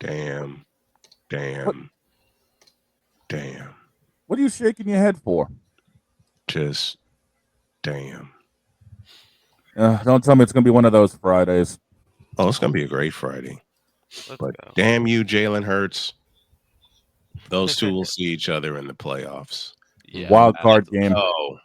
Damn. What are you shaking your head for? Just damn. Don't tell me it's going to be one of those Fridays. Oh, it's going to be a great Friday. Let's But go. damn you, Jalen Hurts. Those two will see each other in the playoffs. Yeah. Wild card game. Oh.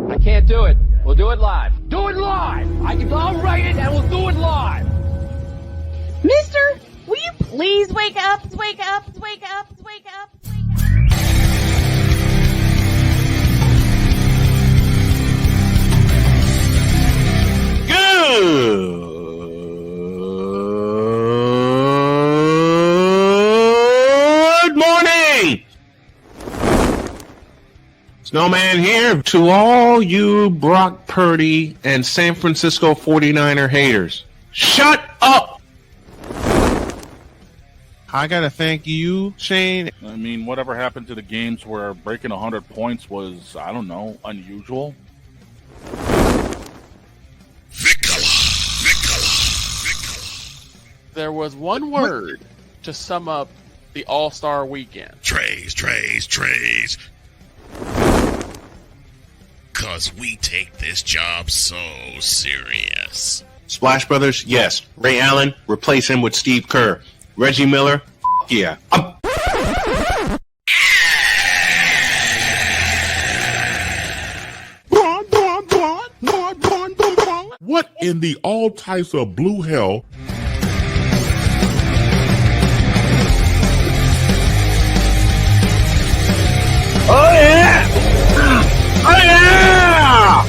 I can't do it. We'll do it live. Do it live! I'll write it and we'll do it live! Mister, will you please wake up? Wake up, wake up, wake up, wake up. Good morning! Snowman here to all you Brock Purdy and San Francisco 49er haters. Shut up! I gotta thank you, Shane. I mean, whatever happened to the games where breaking 100 points was, I don't know, unusual? There was one word to sum up the All-Star weekend. Trays. Cause we take this job so serious. Splash Brothers, yes. Ray Allen, replace him with Steve Kerr. Reggie Miller, yeah. What in the all types of blue hell? Oh yeah! Oh yeah!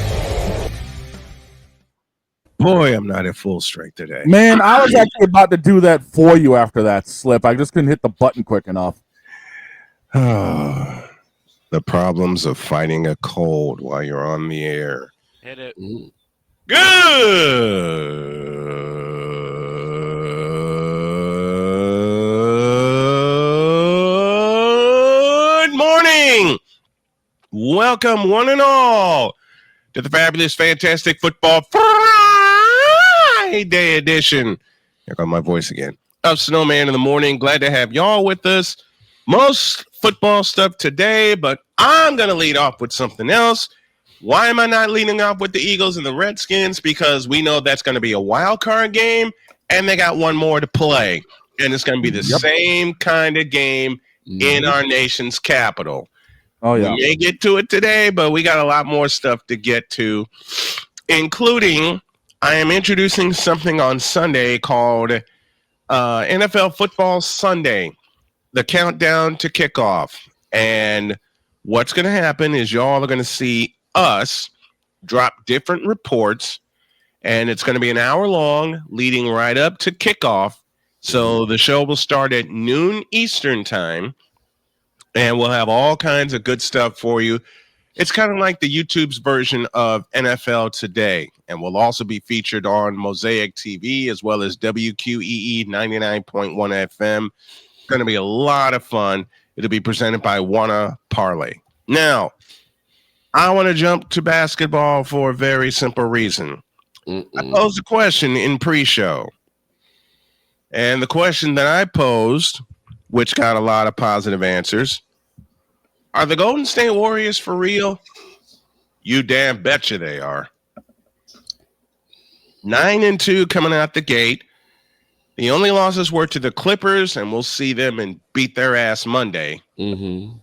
Boy, I'm not at full strength today. Man, I was actually about to do that for you after that slip. I just couldn't hit the button quick enough. The problems of fighting a cold while you're on the air. Hit it. Good morning. Welcome, one and all, to the fabulous, fantastic football Friday edition. Here comes my voice again. Of Snowman in the morning. Glad to have y'all with us. Most football stuff today, but I'm going to lead off with something else. Why am I not leading off with the Eagles and the Redskins? Because we know that's going to be a wild card game, and they got one more to play. And it's going to be the same kind of game in our nation's capital. Oh, yeah. We may get to it today, but we got a lot more stuff to get to, including I am introducing something on Sunday called NFL Football Sunday, the countdown to kickoff. And what's going to happen is y'all are going to see us drop different reports, and it's going to be an hour long leading right up to kickoff. So the show will start at noon Eastern time, and we'll have all kinds of good stuff for you. It's kind of like the YouTube's version of NFL Today, and will also be featured on Mosaic TV as well as WQEE 99.1 FM. It's going to be a lot of fun. It'll be presented by Wanna Parlay. Now, I want to jump to basketball for a very simple reason. I posed a question in pre-show, and the question that I posed, which got a lot of positive answers, are the Golden State Warriors for real? You damn betcha they are. 9-2 coming out the gate. The only losses were to the Clippers, and we'll see them and beat their ass Monday. Mm-hmm.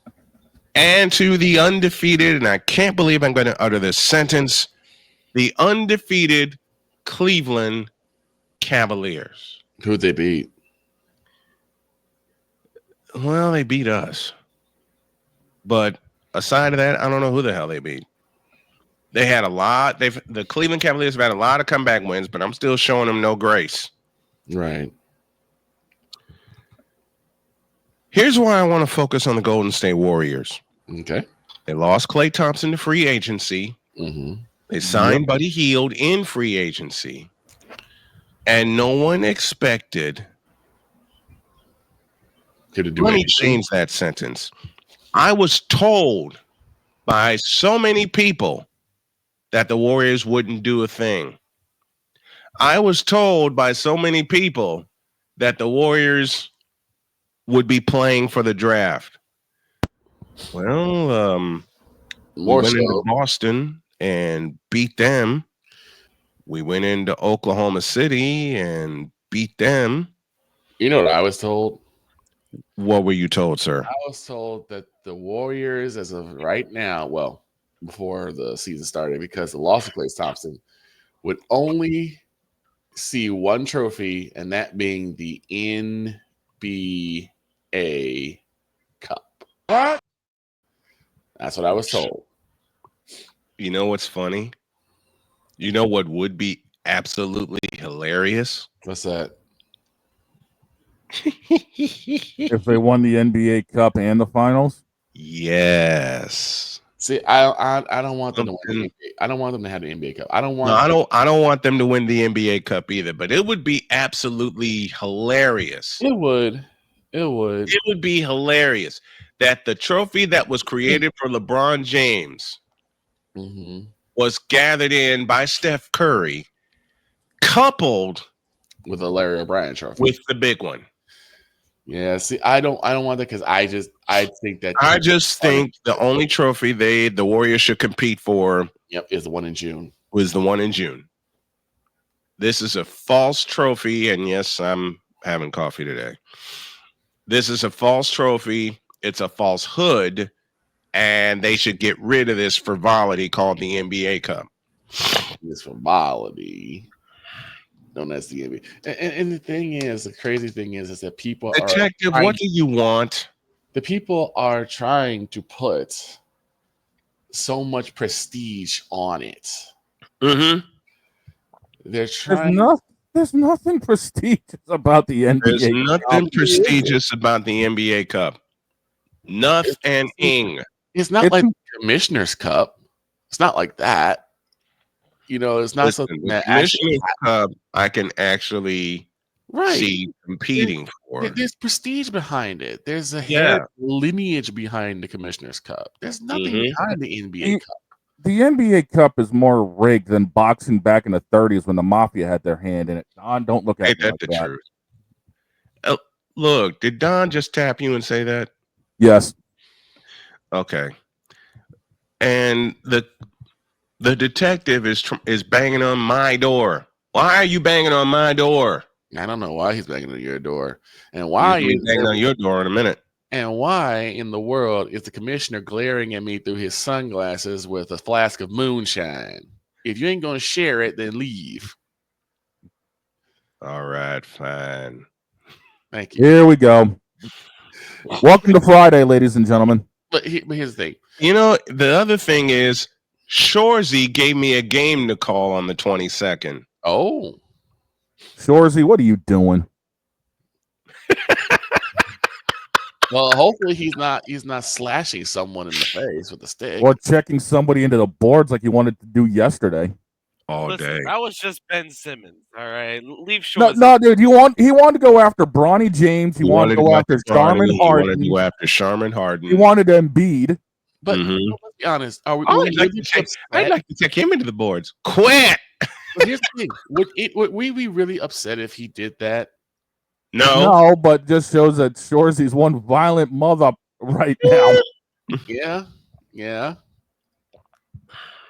And to the undefeated, and I can't believe I'm going to utter this sentence, the undefeated Cleveland Cavaliers. Who'd they beat? Well, they beat us. But aside of that, I don't know who the hell they beat. They had a lot. The Cleveland Cavaliers have had a lot of comeback wins, but I'm still showing them no grace. Right. Here's why I want to focus on the Golden State Warriors. Okay. They lost Klay Thompson to free agency. Mm-hmm. They signed Buddy Hield in free agency. And no one expected. Let me change that sentence. I was told by so many people that the Warriors wouldn't do a thing. I was told by so many people that the Warriors would be playing for the draft. Well, we went into Boston and beat them. We went into Oklahoma City and beat them. You know what I was told? What were you told, sir? I was told that the Warriors, as of right now, well, before the season started, because the loss of Klay Thompson, would only see one trophy, and that being the NBA Cup. What? That's what I was told. You know what's funny? You know what would be absolutely hilarious? What's that? If they won the NBA Cup and the finals? Yes. See, I don't want them to win the NBA. I don't want them to have the NBA Cup. I don't want I don't want them to win the NBA Cup either, but it would be absolutely hilarious. It would. It would be hilarious that the trophy that was created for LeBron James was gathered in by Steph Curry, coupled with a Larry O'Brien trophy. With the big one. Yeah, see, I don't want that because I think the only trophy the Warriors should compete for is the one in June. Was the one in June. This is a false trophy, and yes, I'm having coffee today. This is a false trophy. It's a falsehood, and they should get rid of this frivolity called the NBA Cup. This frivolity. No, that's the NBA. And the thing is, the crazy thing is that people Detective, what do you want? The people are trying to put so much prestige on it. Mm-hmm. They're trying. There's nothing prestigious about the NBA. There's nothing prestigious about the NBA Cup. Nothing. It's not like the Commissioner's Cup. It's not like that. You know, it's not something that Commissioner's Cup I can actually see competing for. There's prestige behind it. There's a lineage behind the Commissioner's Cup. There's nothing behind the NBA Cup. The NBA Cup is more rigged than boxing back in the 30s when the Mafia had their hand in it. Don, don't look at me like that. Truth. Look, did Don just tap you and say that? Yes. Okay. And the detective is banging on my door. Why are you banging on my door? I don't know why he's banging on your door, and why he's banging on your door in a minute. And why in the world is the commissioner glaring at me through his sunglasses with a flask of moonshine? If you ain't gonna share it, then leave. All right, fine. Thank you. Here we go. Welcome to Friday, ladies and gentlemen. But here's the thing. You know, the other thing is, Shorzy gave me a game to call on the 22nd. Oh. Shorzy, what are you doing? Well, hopefully he's not slashing someone in the face with a stick. Or checking somebody into the boards like you wanted to do yesterday. All day. That was just Ben Simmons. All right. Leave Shorzy. No, dude, he wanted to go after Bronny James. He wanted to go after Charmin Harden. He wanted to go after Charmin Harden. He wanted Embiid. But let's be honest. I'd like to take him into the boards. Quit. But here's the thing. Would we be really upset if he did that? No, but just shows that Shorzy's one violent mother right now. Yeah.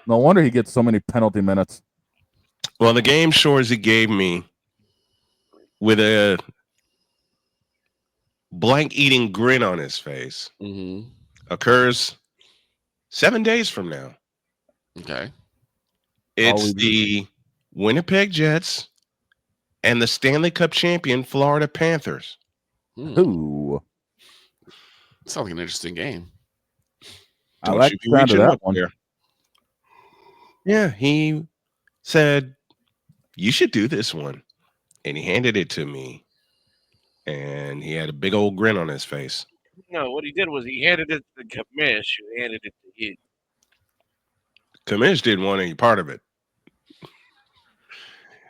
No wonder he gets so many penalty minutes. Well, the game Shorzy gave me with a blank eating grin on his face occurs 7 days from now. Okay. It's the Winnipeg Jets and the Stanley Cup champion Florida Panthers. Ooh. Sounds like an interesting game. I like the sound of that one. There. Yeah, he said, you should do this one. And he handed it to me. And he had a big old grin on his face. No, what he did was he handed it to Kamish, who handed it to you. Kamish didn't want any part of it.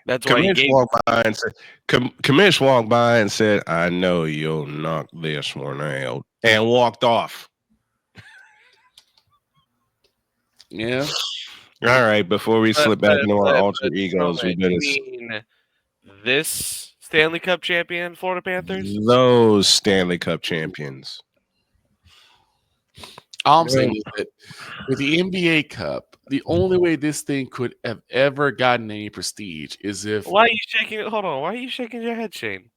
That's why he gave walked by and said, Kamish walked by and said, I know you'll knock this one out. And walked off. Yeah. All right, before we slip back into our alter egos, we better mean this Stanley Cup champion, Florida Panthers? Those Stanley Cup champions. All I'm saying is that with the NBA Cup, the only way this thing could have ever gotten any prestige is if. Why are you shaking it? Hold on. Why are you shaking your head, Shane?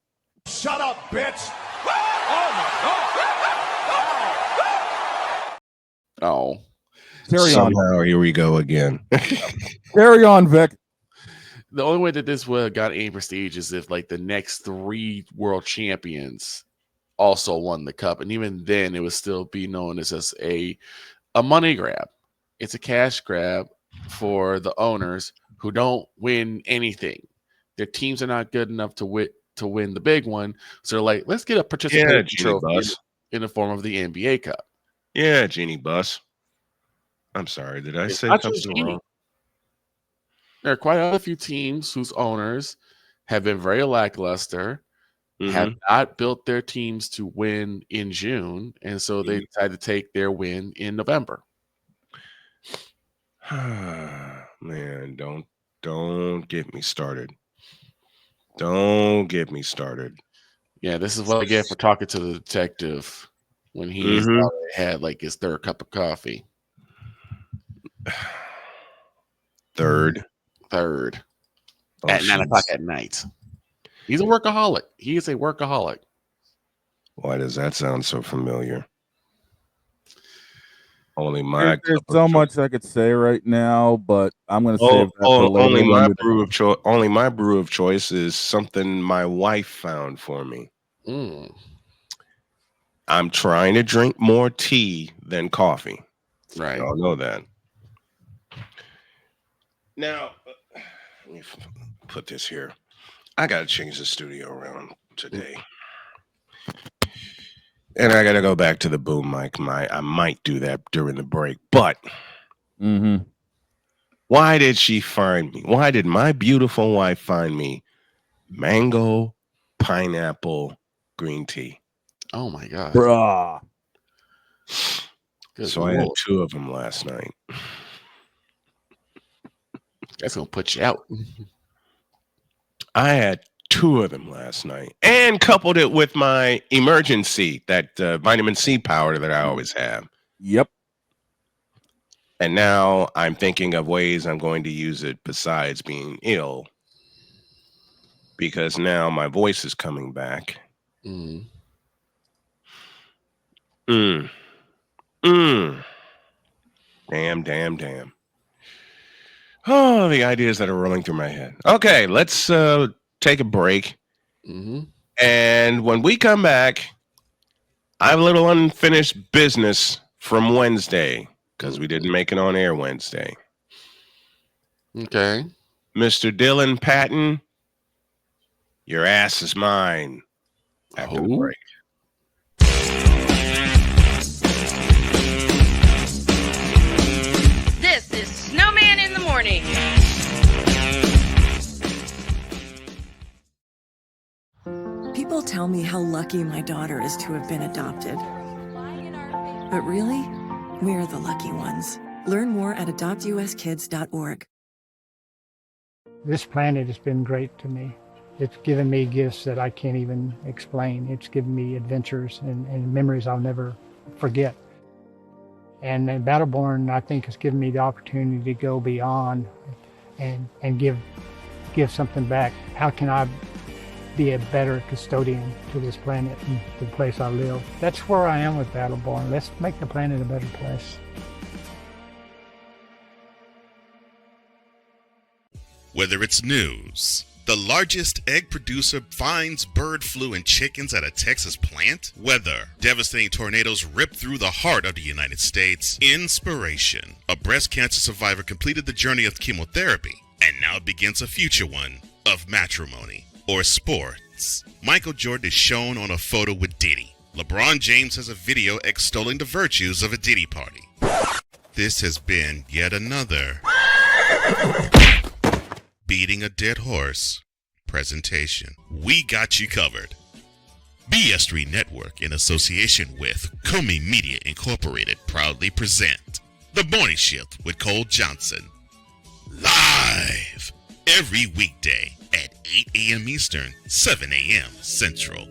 Shut up, bitch! Oh. Carry on. Somehow, here we go again. Carry on, Vic. The only way that this would have got any prestige is if, like, the next 3 world champions also won the cup, and even then, it would still be known as a money grab. It's a cash grab for the owners who don't win anything. Their teams are not good enough to win the big one, so they're like, let's get a participation trophy in the form of the NBA Cup. Yeah, Genie Bus. I'm sorry, did I say something wrong? There are quite a few teams whose owners have been very lackluster, have not built their teams to win in June, and so they decided to take their win in November. Man, don't get me started. Don't get me started. Yeah, this is what I get for talking to the detective when he had like his 3rd cup of coffee. Third. At 9 o'clock at night. He's a workaholic. He is a workaholic. Why does that sound so familiar? Only my There's so much I could say right now, but I'm going to save that for later. Only my brew of choice is something my wife found for me. I'm trying to drink more tea than coffee. Right. Y'all know that. Now, let me put this here. I got to change the studio around today. And I got to go back to the boom mic. I might do that during the break. But why did she find me? Why did my beautiful wife find me mango, pineapple, green tea? Oh, my God. Bruh. So I had 2 of them last night. That's going to put you out. I had 2 of them last night and coupled it with my emergency, that vitamin C powder that I always have. Yep. And now I'm thinking of ways I'm going to use it besides being ill, because now my voice is coming back. Damn. Oh, the ideas that are rolling through my head. Okay, let's take a break. And when we come back, I have a little unfinished business from Wednesday because we didn't make it on air Wednesday. Okay. Mr. Dylan Patton, your ass is mine. After the break. This is Snowman in the Morning. People tell me how lucky my daughter is to have been adopted. But really, we're the lucky ones. Learn more at adoptuskids.org. This planet has been great to me. It's given me gifts that I can't even explain. It's given me adventures and memories I'll never forget. And Battleborn, I think, has given me the opportunity to go beyond and give something back. How can I be a better custodian to this planet and the place I live. That's where I am with Battleborn. Let's make the planet a better place. Whether it's news, the largest egg producer finds bird flu in chickens at a Texas plant, weather, devastating tornadoes rip through the heart of the United States, inspiration, a breast cancer survivor completed the journey of chemotherapy, and now begins a future one of matrimony or sports. Michael Jordan is shown on a photo with Diddy. LeBron James has a video extolling the virtues of a Diddy party. This has been yet another Beating a Dead Horse presentation. We got you covered. BS3 Network, in association with Comey Media Incorporated, proudly present The Morning Shift with Cole Johnson. Live every weekday at 8 a.m. Eastern, 7 a.m. Central.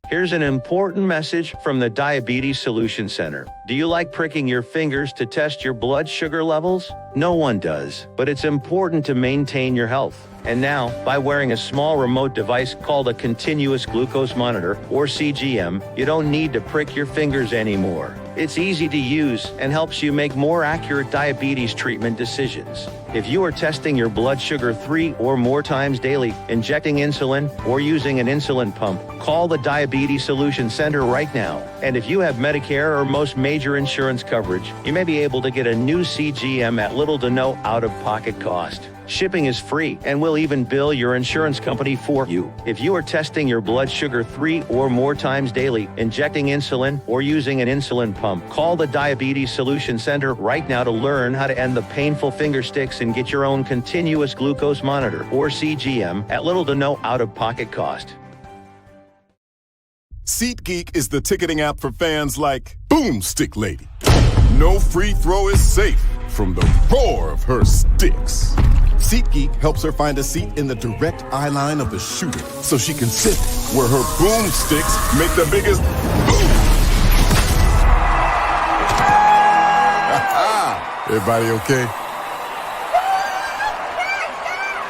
Here's an important message from the Diabetes Solution Center. Do you like pricking your fingers to test your blood sugar levels? No one does, but it's important to maintain your health. And now, by wearing a small remote device called a continuous glucose monitor, or CGM, you don't need to prick your fingers anymore. It's easy to use and helps you make more accurate diabetes treatment decisions. If you are testing your blood sugar 3 or more times daily, injecting insulin, or using an insulin pump, call the Diabetes Solution Center right now. And if you have Medicare or most major insurance coverage, you may be able to get a new CGM at little to no out-of-pocket cost. Shipping is free, and we'll even bill your insurance company for you. If you are testing your blood sugar 3 or more times daily, injecting insulin, or using an insulin pump, call the Diabetes Solution Center right now to learn how to end the painful finger sticks and get your own continuous glucose monitor, or CGM, at little to no out-of-pocket cost. SeatGeek is the ticketing app for fans like Boomstick Lady. No free throw is safe from the roar of her sticks. SeatGeek helps her find a seat in the direct eye line of the shooter so she can sit where her boomsticks make the biggest boom. Everybody okay?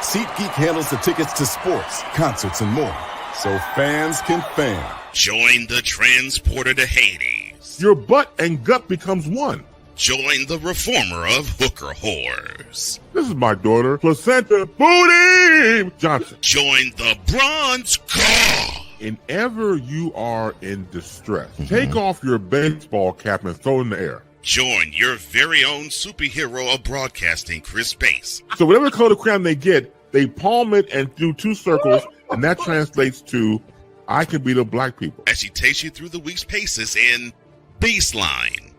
SeatGeek handles the tickets to sports, concerts, and more, so fans can fan. Join the transporter to Hades. Your butt and gut becomes one. Join the reformer of hooker whores. This is my daughter, Placenta Booty Johnson. Join the bronze car. Whenever you are in distress, take off your baseball cap and throw it in the air. Join your very own superhero of broadcasting, Chris Bass. So whatever color of crayon they get, they palm it and do 2 circles, and that translates to, I can beat up black people. As she takes you through the week's paces in Baseline.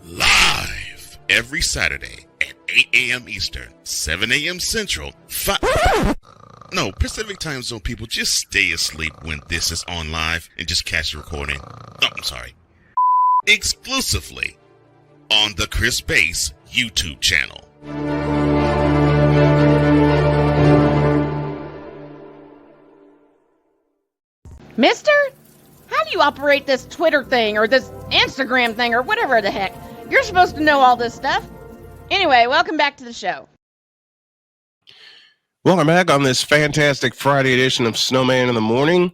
Live every Saturday at 8 a.m. Eastern, 7 a.m. Central, Pacific Time Zone people, just stay asleep when this is on live and just catch the recording. Exclusively on the Chris Bass YouTube channel. Mister, how do you operate this Twitter thing or this Instagram thing or whatever the heck? You're supposed to know all this stuff. Anyway, welcome back to the show. Welcome back on this fantastic Friday edition of Snowman in the Morning.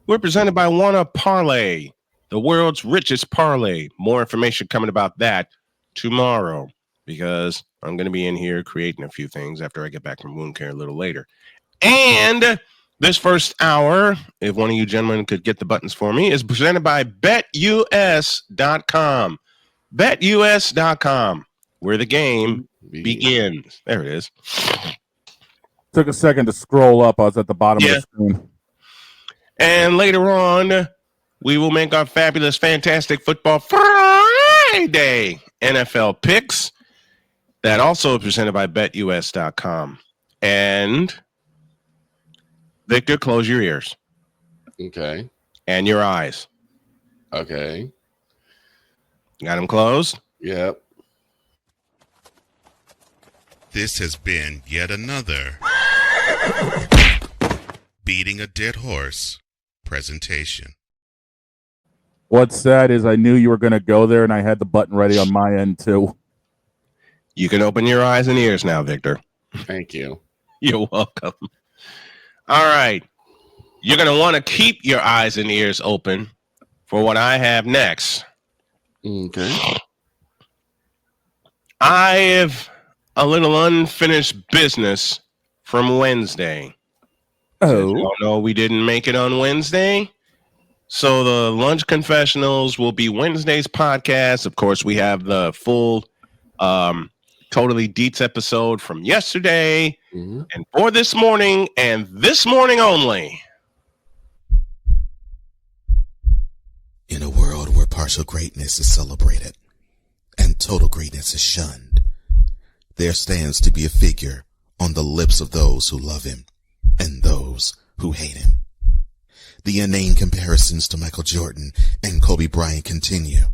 We're presented by Wanna Parlay, the world's richest parlay. More information coming about that tomorrow, because I'm going to be in here creating a few things after I get back from wound care a little later. And this first hour, if one of you gentlemen could get the buttons for me, is presented by BetUS.com. BetUS.com, where the game begins. There it is. Took a second to scroll up. I was at the bottom of the screen. And later on, we will make our fabulous, fantastic Football Friday NFL picks. That also is presented by BetUS.com. And Victor, close your ears. Okay. And your eyes. Okay. Got them closed? Yep. This has been yet another Beating a Dead Horse presentation. What's sad is I knew you were going to go there, and I had the button ready on my end too. You can open your eyes and ears now, Victor. Thank you. You're welcome. All right. You're going to want to keep your eyes and ears open for what I have next. Okay. I have a little unfinished business from Wednesday. Oh. Oh no, we didn't make it on Wednesday. So the lunch confessionals will be Wednesday's podcast. Of course, we have the full Totally Deets episode from yesterday and for this morning and this morning only. In a world where partial greatness is celebrated and total greatness is shunned, there stands to be a figure on the lips of those who love him and those who hate him. The inane comparisons to Michael Jordan and Kobe Bryant continue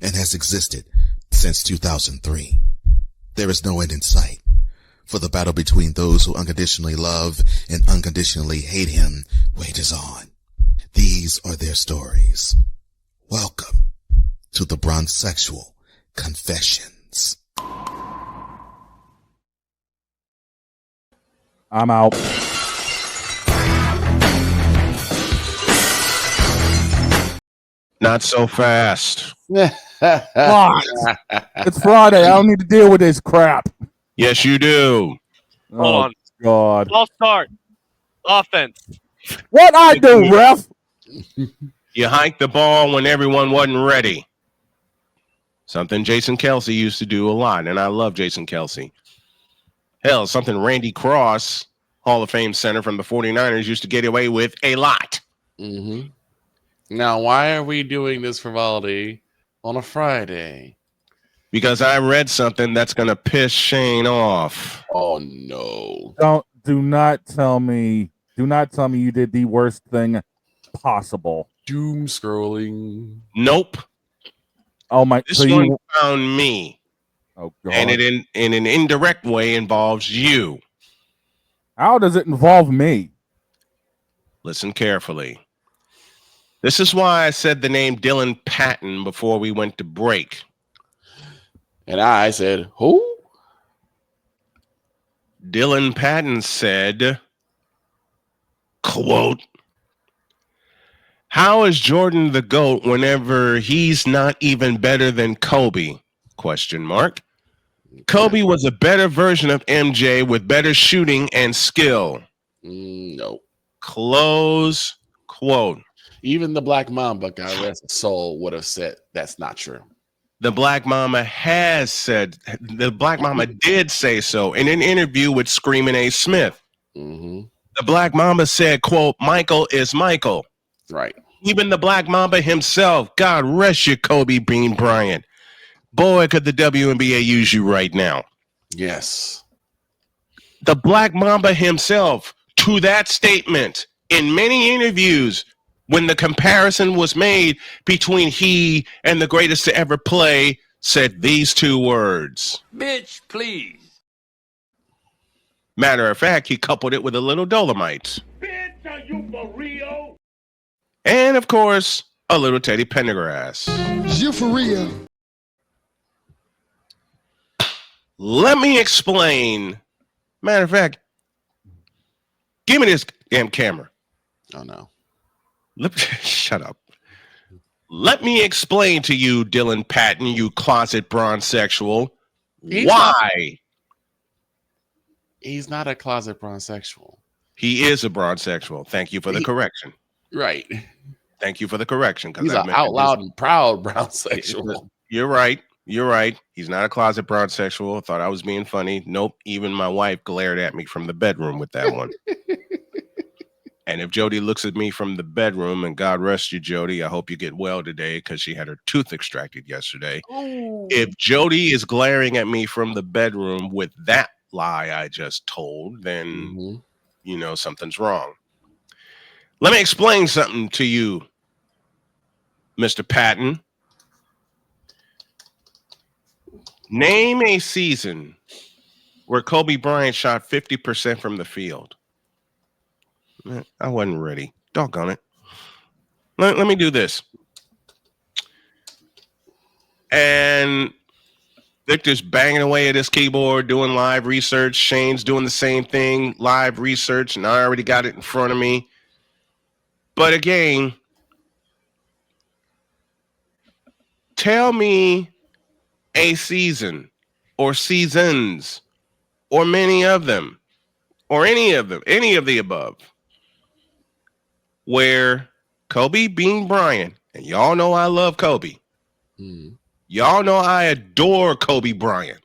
and has existed since 2003. There is no end in sight, for the battle between those who unconditionally love and unconditionally hate him wages on. These are their stories. Welcome to the Bronzexual Confessions. I'm out. Not so fast. Fuck. It's Friday. I don't need to deal with this crap. Yes, you do. Hold on. God. I'll start. Offense. What I do, ref? You hiked the ball when everyone wasn't ready. Something Jason Kelsey used to do a lot, and I love Jason Kelsey. Hell, something Randy Cross, Hall of Fame center from the 49ers, used to get away with a lot. Mm-hmm. Now, why are we doing this frivolity on a Friday? Because I read something that's going to piss Shane off. Oh, no. Do not tell me you did the worst thing possible. Doom scrolling. Nope. Oh my! This one found me. Oh God! And it in an indirect way involves you. How does it involve me? Listen carefully. This is why I said the name Dylan Patton before we went to break. And I said, who? Dylan Patton said, quote, "How is Jordan the GOAT whenever he's not even better than Kobe? Question mark. Kobe was a better version of MJ with better shooting and skill." No. Close quote. Even the Black Mamba, God rest his soul, would have said that's not true. The Black Mama did say so in an interview with Screamin' A. Smith. Mm-hmm. The Black Mamba said, quote, "Michael is Michael." Right. Even the Black Mamba himself, God rest you, Kobe Bean Bryant. Boy, could the WNBA use you right now. Yes. The Black Mamba himself, to that statement, in many interviews, when the comparison was made between he and the greatest to ever play, said these two words. Bitch, please. Matter of fact, he coupled it with a little Dolomite. Bitch, are you for real? And, of course, a little Teddy Pendergrass. You for real? Let me explain. Matter of fact, give me this damn camera. Oh, no. Shut up. Let me explain to you, Dylan Patton, you closet bronzexual, why he's not a closet bronzexual. He is a bronzexual. Thank you for the correction. Right. Thank you for the correction. He's an out loud and proud bronzexual. You're right. You're right. He's not a closet bronzexual. Thought I was being funny. Nope. Even my wife glared at me from the bedroom with that one. And if Jody looks at me from the bedroom, and God rest you, Jody, I hope you get well today because she had her tooth extracted yesterday. Ooh. If Jody is glaring at me from the bedroom with that lie I just told, then you know something's wrong. Let me explain something to you, Mr. Patton. Name a season where Kobe Bryant shot 50% from the field. I wasn't ready. Doggone it. Let me do this. And Victor's banging away at his keyboard, doing live research. Shane's doing the same thing, live research, and I already got it in front of me. But again, tell me a season or seasons or many of them or any of the above, where Kobe Bean Bryant, and y'all know I love Kobe. Y'all know I adore Kobe Bryant.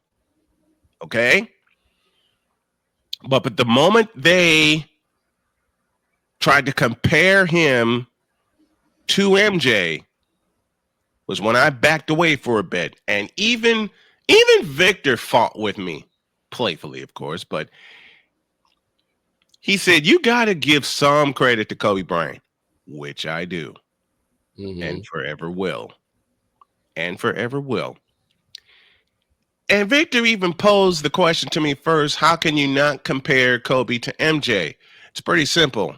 Okay? But the moment they tried to compare him to MJ was when I backed away for a bit. And even Victor fought with me, playfully, of course, but he said, you got to give some credit to Kobe Bryant, which I do, and forever will. And forever will. And Victor even posed the question to me first, how can you not compare Kobe to MJ? It's pretty simple.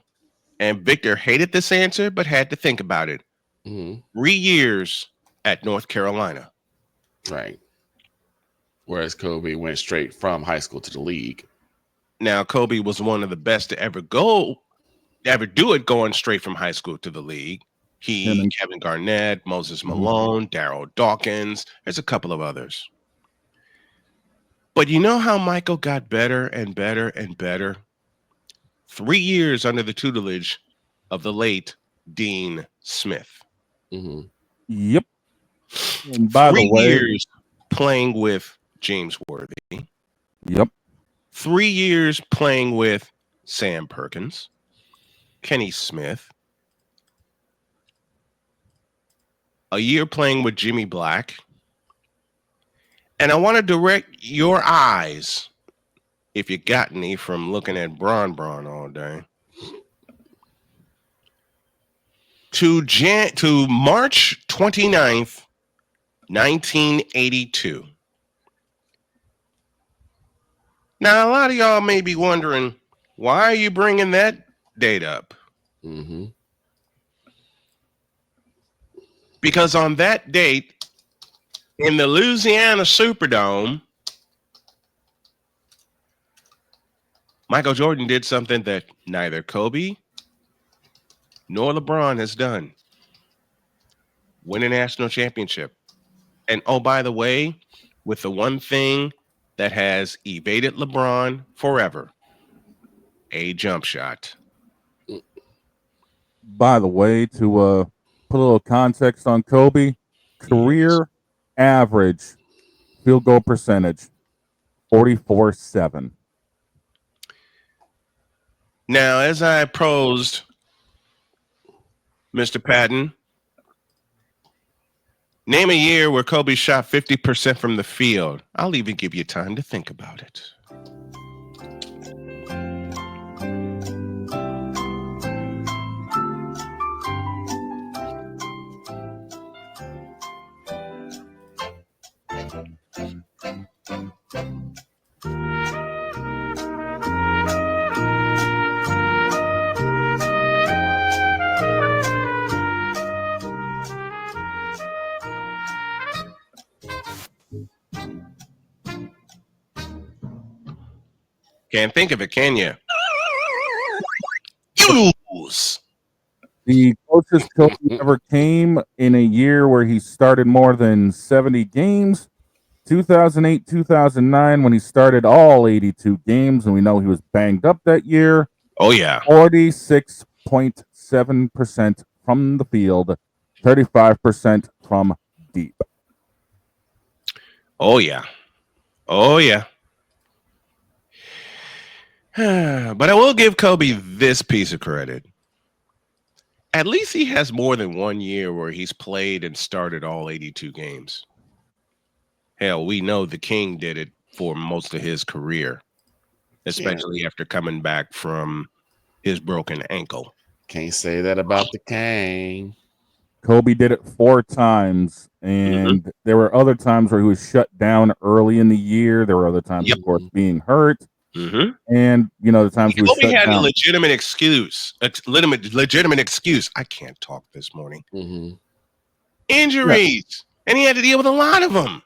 And Victor hated this answer, but had to think about it. 3 years at North Carolina. Right. Whereas Kobe went straight from high school to the league. Now, Kobe was one of the best to ever do it going straight from high school to the league. He, Kevin Garnett, Moses Malone, Darryl Dawkins. There's a couple of others. But you know how Michael got better and better and better? 3 years under the tutelage of the late Dean Smith. Yep. And by 3 the way, years playing with James Worthy. Yep. 3 years playing with Sam Perkins, Kenny Smith. A year playing with Jimmy Black. And I want to direct your eyes, if you got any, from looking at Bron all day, to March 29th, 1982. Now, a lot of y'all may be wondering, why are you bringing that date up? Because on that date, in the Louisiana Superdome, Michael Jordan did something that neither Kobe nor LeBron has done. Win a national championship. And oh, by the way, with the one thing that has evaded LeBron forever, a jump shot. By the way, to put a little context on Kobe, career average field goal percentage, 44.7. Now, as I posed, Mr. Patton, name a year where Kobe shot 50% from the field. I'll even give you time to think about it. Can't think of it, can you? Use. The closest Kobe ever came in a year where he started more than 70 games, 2008, 2009, when he started all 82 games, and we know he was banged up that year. Oh, yeah. 46.7% from the field, 35% from deep. Oh, yeah. Oh, yeah. But I will give Kobe this piece of credit. At least he has more than 1 year where he's played and started all 82 games. Hell, we know the King did it for most of his career, especially after coming back from his broken ankle. Can't say that about the King. Kobe did it 4 times, and there were other times where he was shut down early in the year. There were other times, of course, being hurt. And, you know, the times we Kobe shut had down. a legitimate excuse. Legitimate excuse. I can't talk this morning. Injuries. And he had to deal with a lot of them.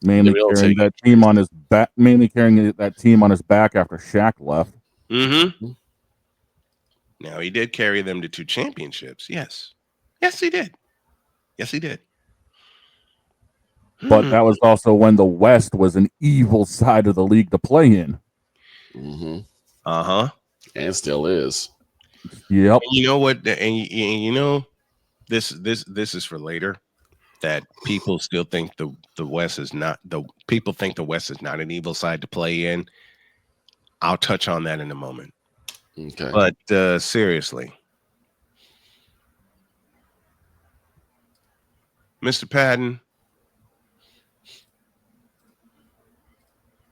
Mainly carrying that team on his back. Mainly carrying that team on his back after Shaq left. Mm-hmm. Now, he did carry them to 2 championships. Yes. Yes, he did. Yes, he did. But that was also when the West was an evil side of the league to play in. Mm-hmm. Uh-huh. And still is. Yep. And you know what? And you know, this is for later. That people still think the West is not people think the West is not an evil side to play in. I'll touch on that in a moment. Okay. But seriously, Mr. Patton,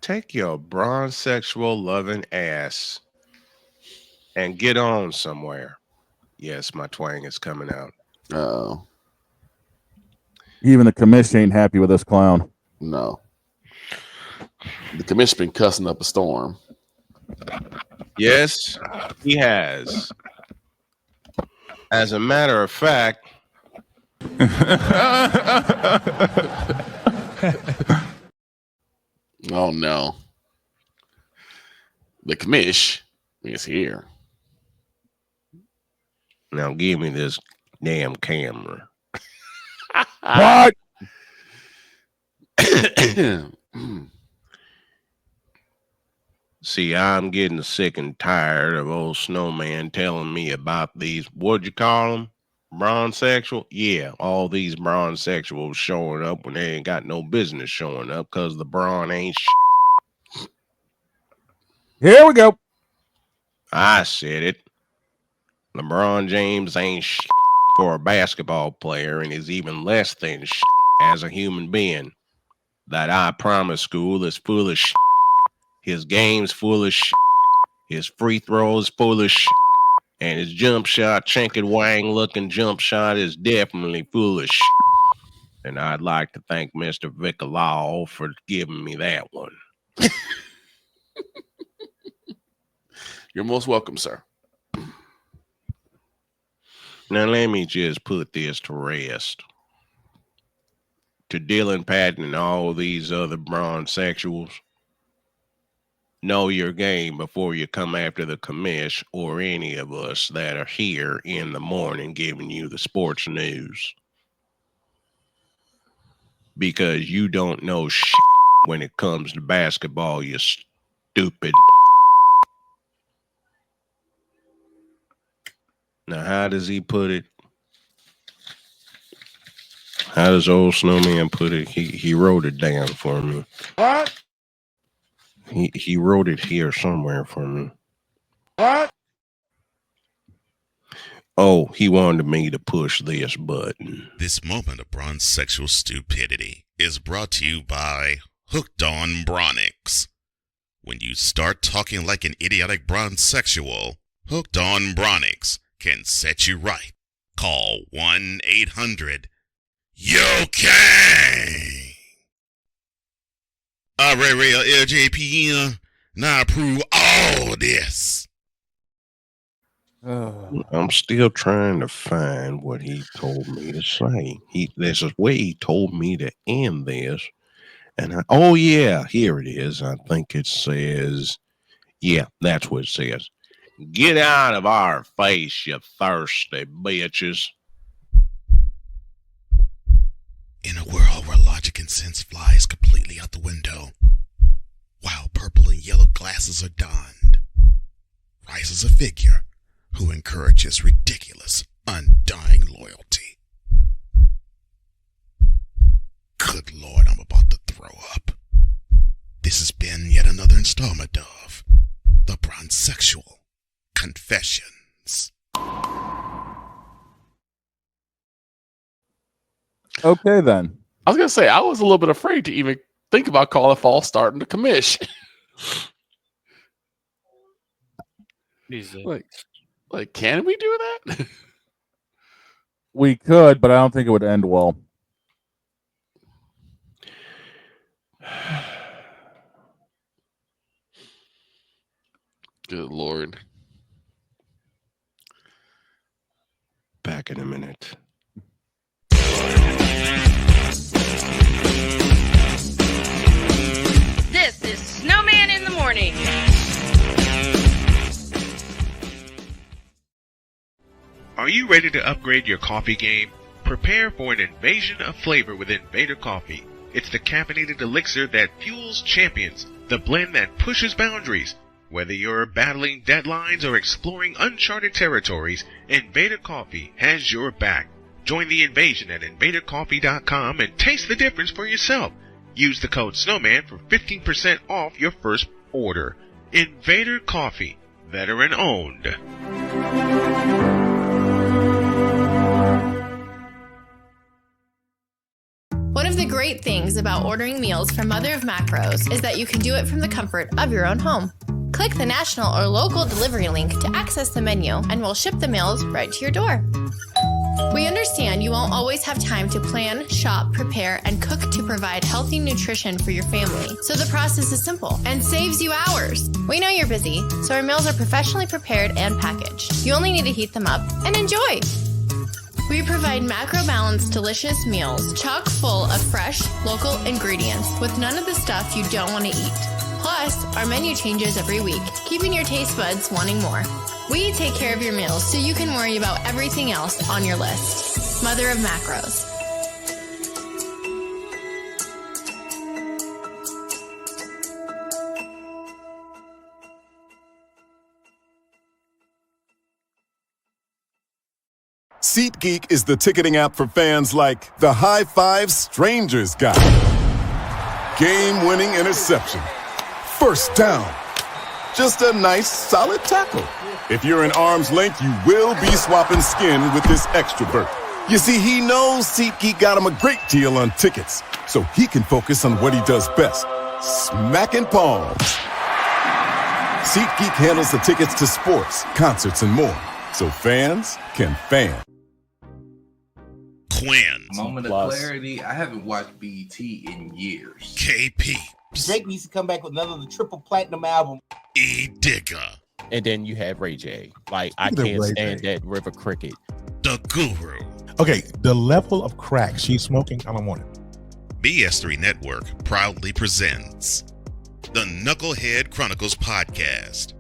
take your bronze sexual loving ass and get on somewhere. Yes, my twang is coming out. Oh. Even the commission ain't happy with this clown. No. The commission been cussing up a storm. Yes, he has. As a matter of fact, oh no. The commish is here. Now give me this damn camera. What? See, I'm getting sick and tired of old Snowman telling me about these, what'd you call them? Bronzexual? Yeah, all these bronzexuals showing up when they ain't got no business showing up because LeBron ain't Here we go. I said it. LeBron James ain't for a basketball player and is even less than as a human being. That I promise school is full of His game's full of His free throws full of and his jump shot, Chinky Wang looking jump shot is definitely full of And I'd like to thank Mr. Vicalaw for giving me that one. You're most welcome, sir. Now let me just put this to rest. To Dylan Patton and all these other bronzexuals, know your game before you come after the commish or any of us that are here in the morning giving you the sports news. Because you don't know when it comes to basketball, you stupid. Now, how does he put it? How does old Snowman put it? He wrote it down for me. What? He wrote it here somewhere for me. What? Oh, he wanted me to push this button. This moment of bronze sexual stupidity is brought to you by Hooked on Bronix. When you start talking like an idiotic bronze sexual, Hooked on Bronix can set you right. Call 1-800-YO-KANG. Real LJPM, now approve all this. I'm still trying to find what he told me to say. There's a way he told me to end this. And oh yeah, here it is. I think it says, yeah, that's what it says. Get out of our face, you thirsty bitches. In a world where logic and sense flies completely out the window, while purple and yellow glasses are donned, rises a figure who encourages ridiculous, undying loyalty. Good Lord, I'm about to throw up. This has been yet another installment of The Bronzexual Confessions. Okay, then. I was going to say, I was a little bit afraid to even think about calling false start in the commish. Like, can we do that? We could, but I don't think it would end well. Good Lord. Back in a minute. Are you ready to upgrade your coffee game? Prepare for an invasion of flavor with Invader Coffee. It's the caffeinated elixir that fuels champions, the blend that pushes boundaries. Whether you're battling deadlines or exploring uncharted territories, Invader Coffee has your back. Join the invasion at invadercoffee.com and taste the difference for yourself. Use the code Snowman for 15% off your first order. Invader Coffee, veteran owned. One of the great things about ordering meals from Mother of Macros is that you can do it from the comfort of your own home. Click the national or local delivery link to access the menu, and we'll ship the meals right to your door. We understand you won't always have time to plan, shop, prepare, and cook to provide healthy nutrition for your family, so the process is simple and saves you hours. We know you're busy, so our meals are professionally prepared and packaged. You only need to heat them up and enjoy. We provide macro-balanced, delicious meals, chock full of fresh, local ingredients with none of the stuff you don't want to eat. Plus, our menu changes every week, keeping your taste buds wanting more. We take care of your meals so you can worry about everything else on your list. Mother of Macros. SeatGeek is the ticketing app for fans like the High Five Strangers guy. Game-winning interception. First down. Just a nice, solid tackle. If you're in arm's length, you will be swapping skin with this extrovert. You see, he knows SeatGeek got him a great deal on tickets, so he can focus on what he does best, smacking palms. SeatGeek handles the tickets to sports, concerts, and more, so fans can fan. Quinn. Moment of clarity. I haven't watched BET in years. KP. Drake needs to come back with another triple platinum album. E Digger. And then you have Ray J. Like, I can't stand that River Cricket. The Guru. Okay, the level of crack she's smoking, I don't want it. BS3 Network proudly presents the Knucklehead Chronicles podcast,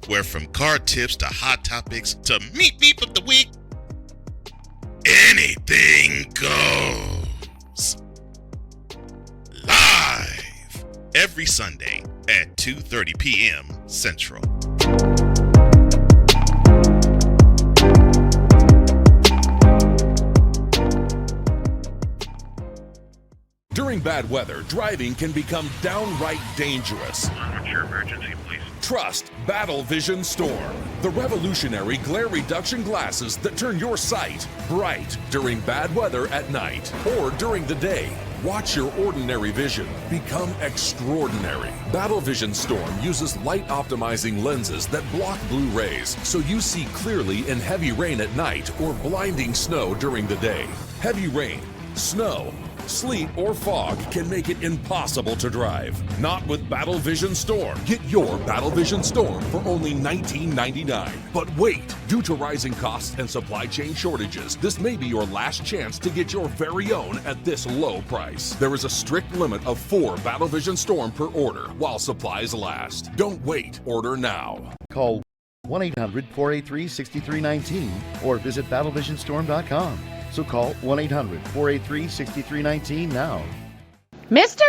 where from card tips to hot topics to meep of the week, anything goes. Live every Sunday at 2:30 p.m. Central. During bad weather, driving can become downright dangerous. What's your emergency, please? Trust Battle Vision Storm, the revolutionary glare reduction glasses that turn your sight bright during bad weather at night or during the day. Watch your ordinary vision become extraordinary. Battle Vision Storm uses light optimizing lenses that block blue rays, so you see clearly in heavy rain at night or blinding snow during the day. Heavy rain, snow, sleet, or fog can make it impossible to drive. Not with Battle Vision Storm. Get your Battle Vision Storm for only $19.99. But wait, due to rising costs and supply chain shortages, this may be your last chance to get your very own at this low price. There is a strict limit of 4 Battle Vision Storm per order while supplies last. Don't wait, order now. Call 1-800-483-6319 or visit battlevisionstorm.com. So call 1-800-483-6319 now. Mister?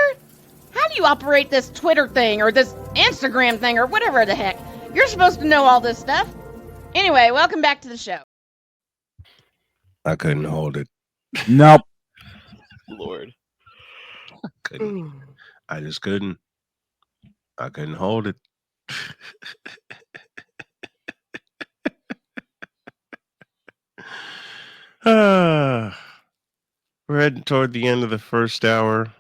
How do you operate this Twitter thing or this Instagram thing or whatever the heck? You're supposed to know all this stuff. Anyway, welcome back to the show. I couldn't hold it. Nope. Lord. Couldn't. I just couldn't. I couldn't hold it. We're heading toward the end of the first hour.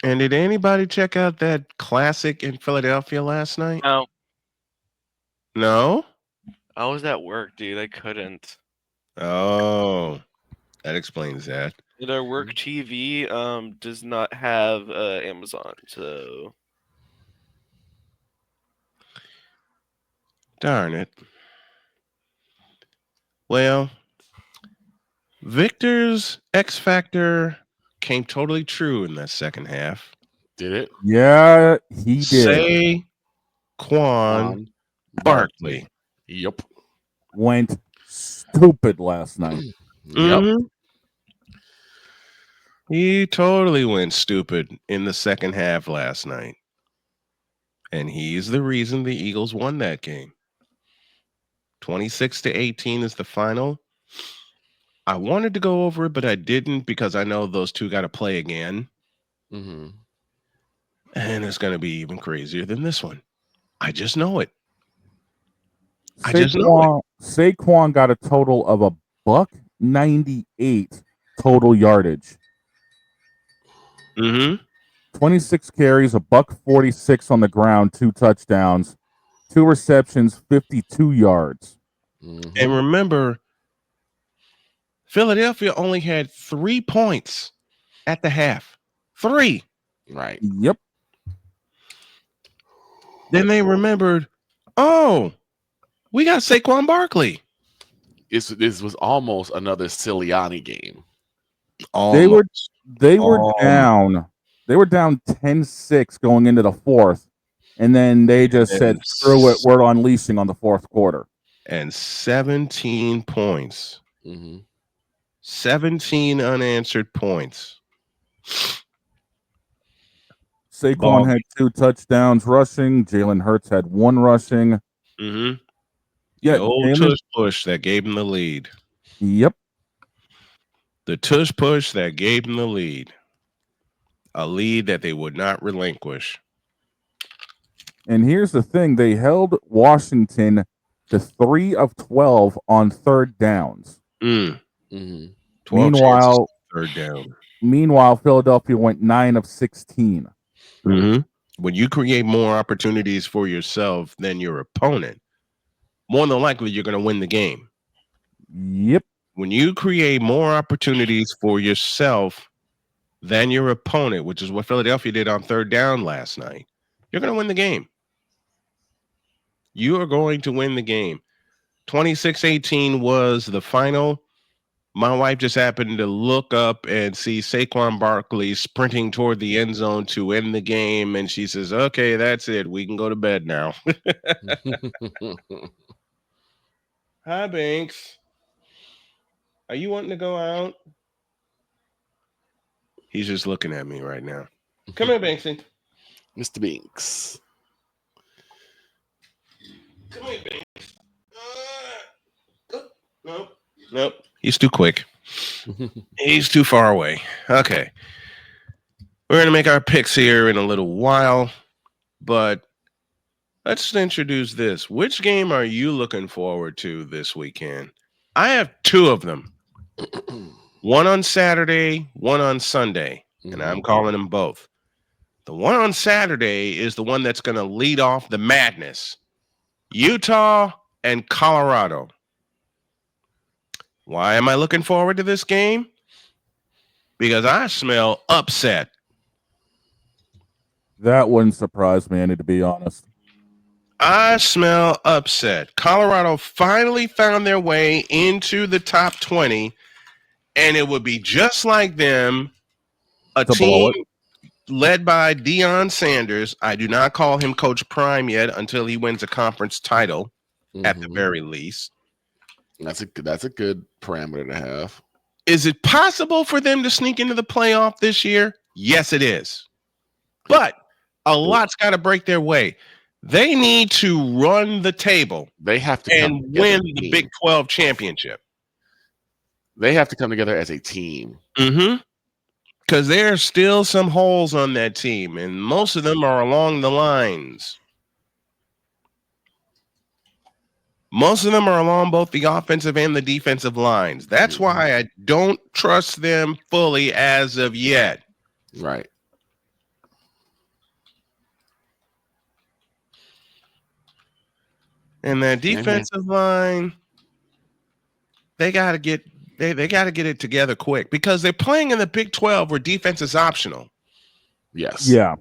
And did anybody check out that classic in Philadelphia last night? No. No? I was at work, dude. I couldn't. Oh, that explains that. And our work TV does not have Amazon, so Darn it. Well, Victor's X Factor came totally true in that second half. Did it? Yeah, he did. Saquon Barkley. Yep. Went stupid last night. Yep. Mm-hmm. He totally went stupid in the second half last night. And he's the reason the Eagles won that game. 26-18 is the final. I wanted to go over it, but I didn't because I know those two got to play again. Mm-hmm. And it's going to be even crazier than this one. I just know it. Saquon got a total of $198 total yardage. Mm-hmm. 26 carries, $146 on the ground, 2 touchdowns, 2 receptions, 52 yards. Mm-hmm. And remember, Philadelphia only had 3 points at the half. 3. Right. Yep. Then they remembered, oh, we got Saquon Barkley. This was almost another Sirianni game. They were down. They were down 10-6 going into the fourth. And then they just said, screw it, we're unleashing on the fourth quarter. And 17 points. Mm-hmm. 17 unanswered points. Saquon had 2 touchdowns rushing. Jalen Hurts had 1 rushing. Mm-hmm. Yeah, the old tush push that gave him the lead. Yep. The tush push that gave him the lead. A lead that they would not relinquish. And here's the thing. They held Washington to 3 of 12 on third downs. Mm-hmm. 12 chances third down. Meanwhile, Philadelphia went 9 of 16. Mm-hmm. When you create more opportunities for yourself than your opponent, more than likely you're going to win the game. Yep. When you create more opportunities for yourself than your opponent, which is what Philadelphia did on third down last night, you're going to win the game. You are going to win the game. 26-18 was the final. My wife just happened to look up and see Saquon Barkley sprinting toward the end zone to end the game. And she says, okay, that's it. We can go to bed now. Hi, Banks. Are you wanting to go out? He's just looking at me right now. Come here, Banksy. Mr. Binks. Come here, Banks. Nope. He's too quick. He's too far away. Okay. We're going to make our picks here in a little while, but let's introduce this. Which game are you looking forward to this weekend? I have 2 of them. One on Saturday, one on Sunday, and I'm calling them both. The one on Saturday is the one that's going to lead off the madness. Utah and Colorado. Why am I looking forward to this game? Because I smell upset. That wouldn't surprise me any, to be honest. I smell upset. Colorado finally found their way into the top 20, and it would be just like them, a team led by Deion Sanders. I do not call him Coach Prime yet until he wins a conference title, at the very least. That's a good parameter to have. Is it possible for them to sneak into the playoff this year? Yes, it is. But a lot's got to break their way. They need to run the table. They have to and win the Big 12 championship. They have to come together as a team. Mm-hmm. Because there are still some holes on that team, and most of them are along the lines. Most of them are along both the offensive and the defensive lines. That's why I don't trust them fully as of yet. Right. And that defensive line, they got to get they got to get it together quick because they're playing in the Big 12 where defense is optional. Yes. Yeah.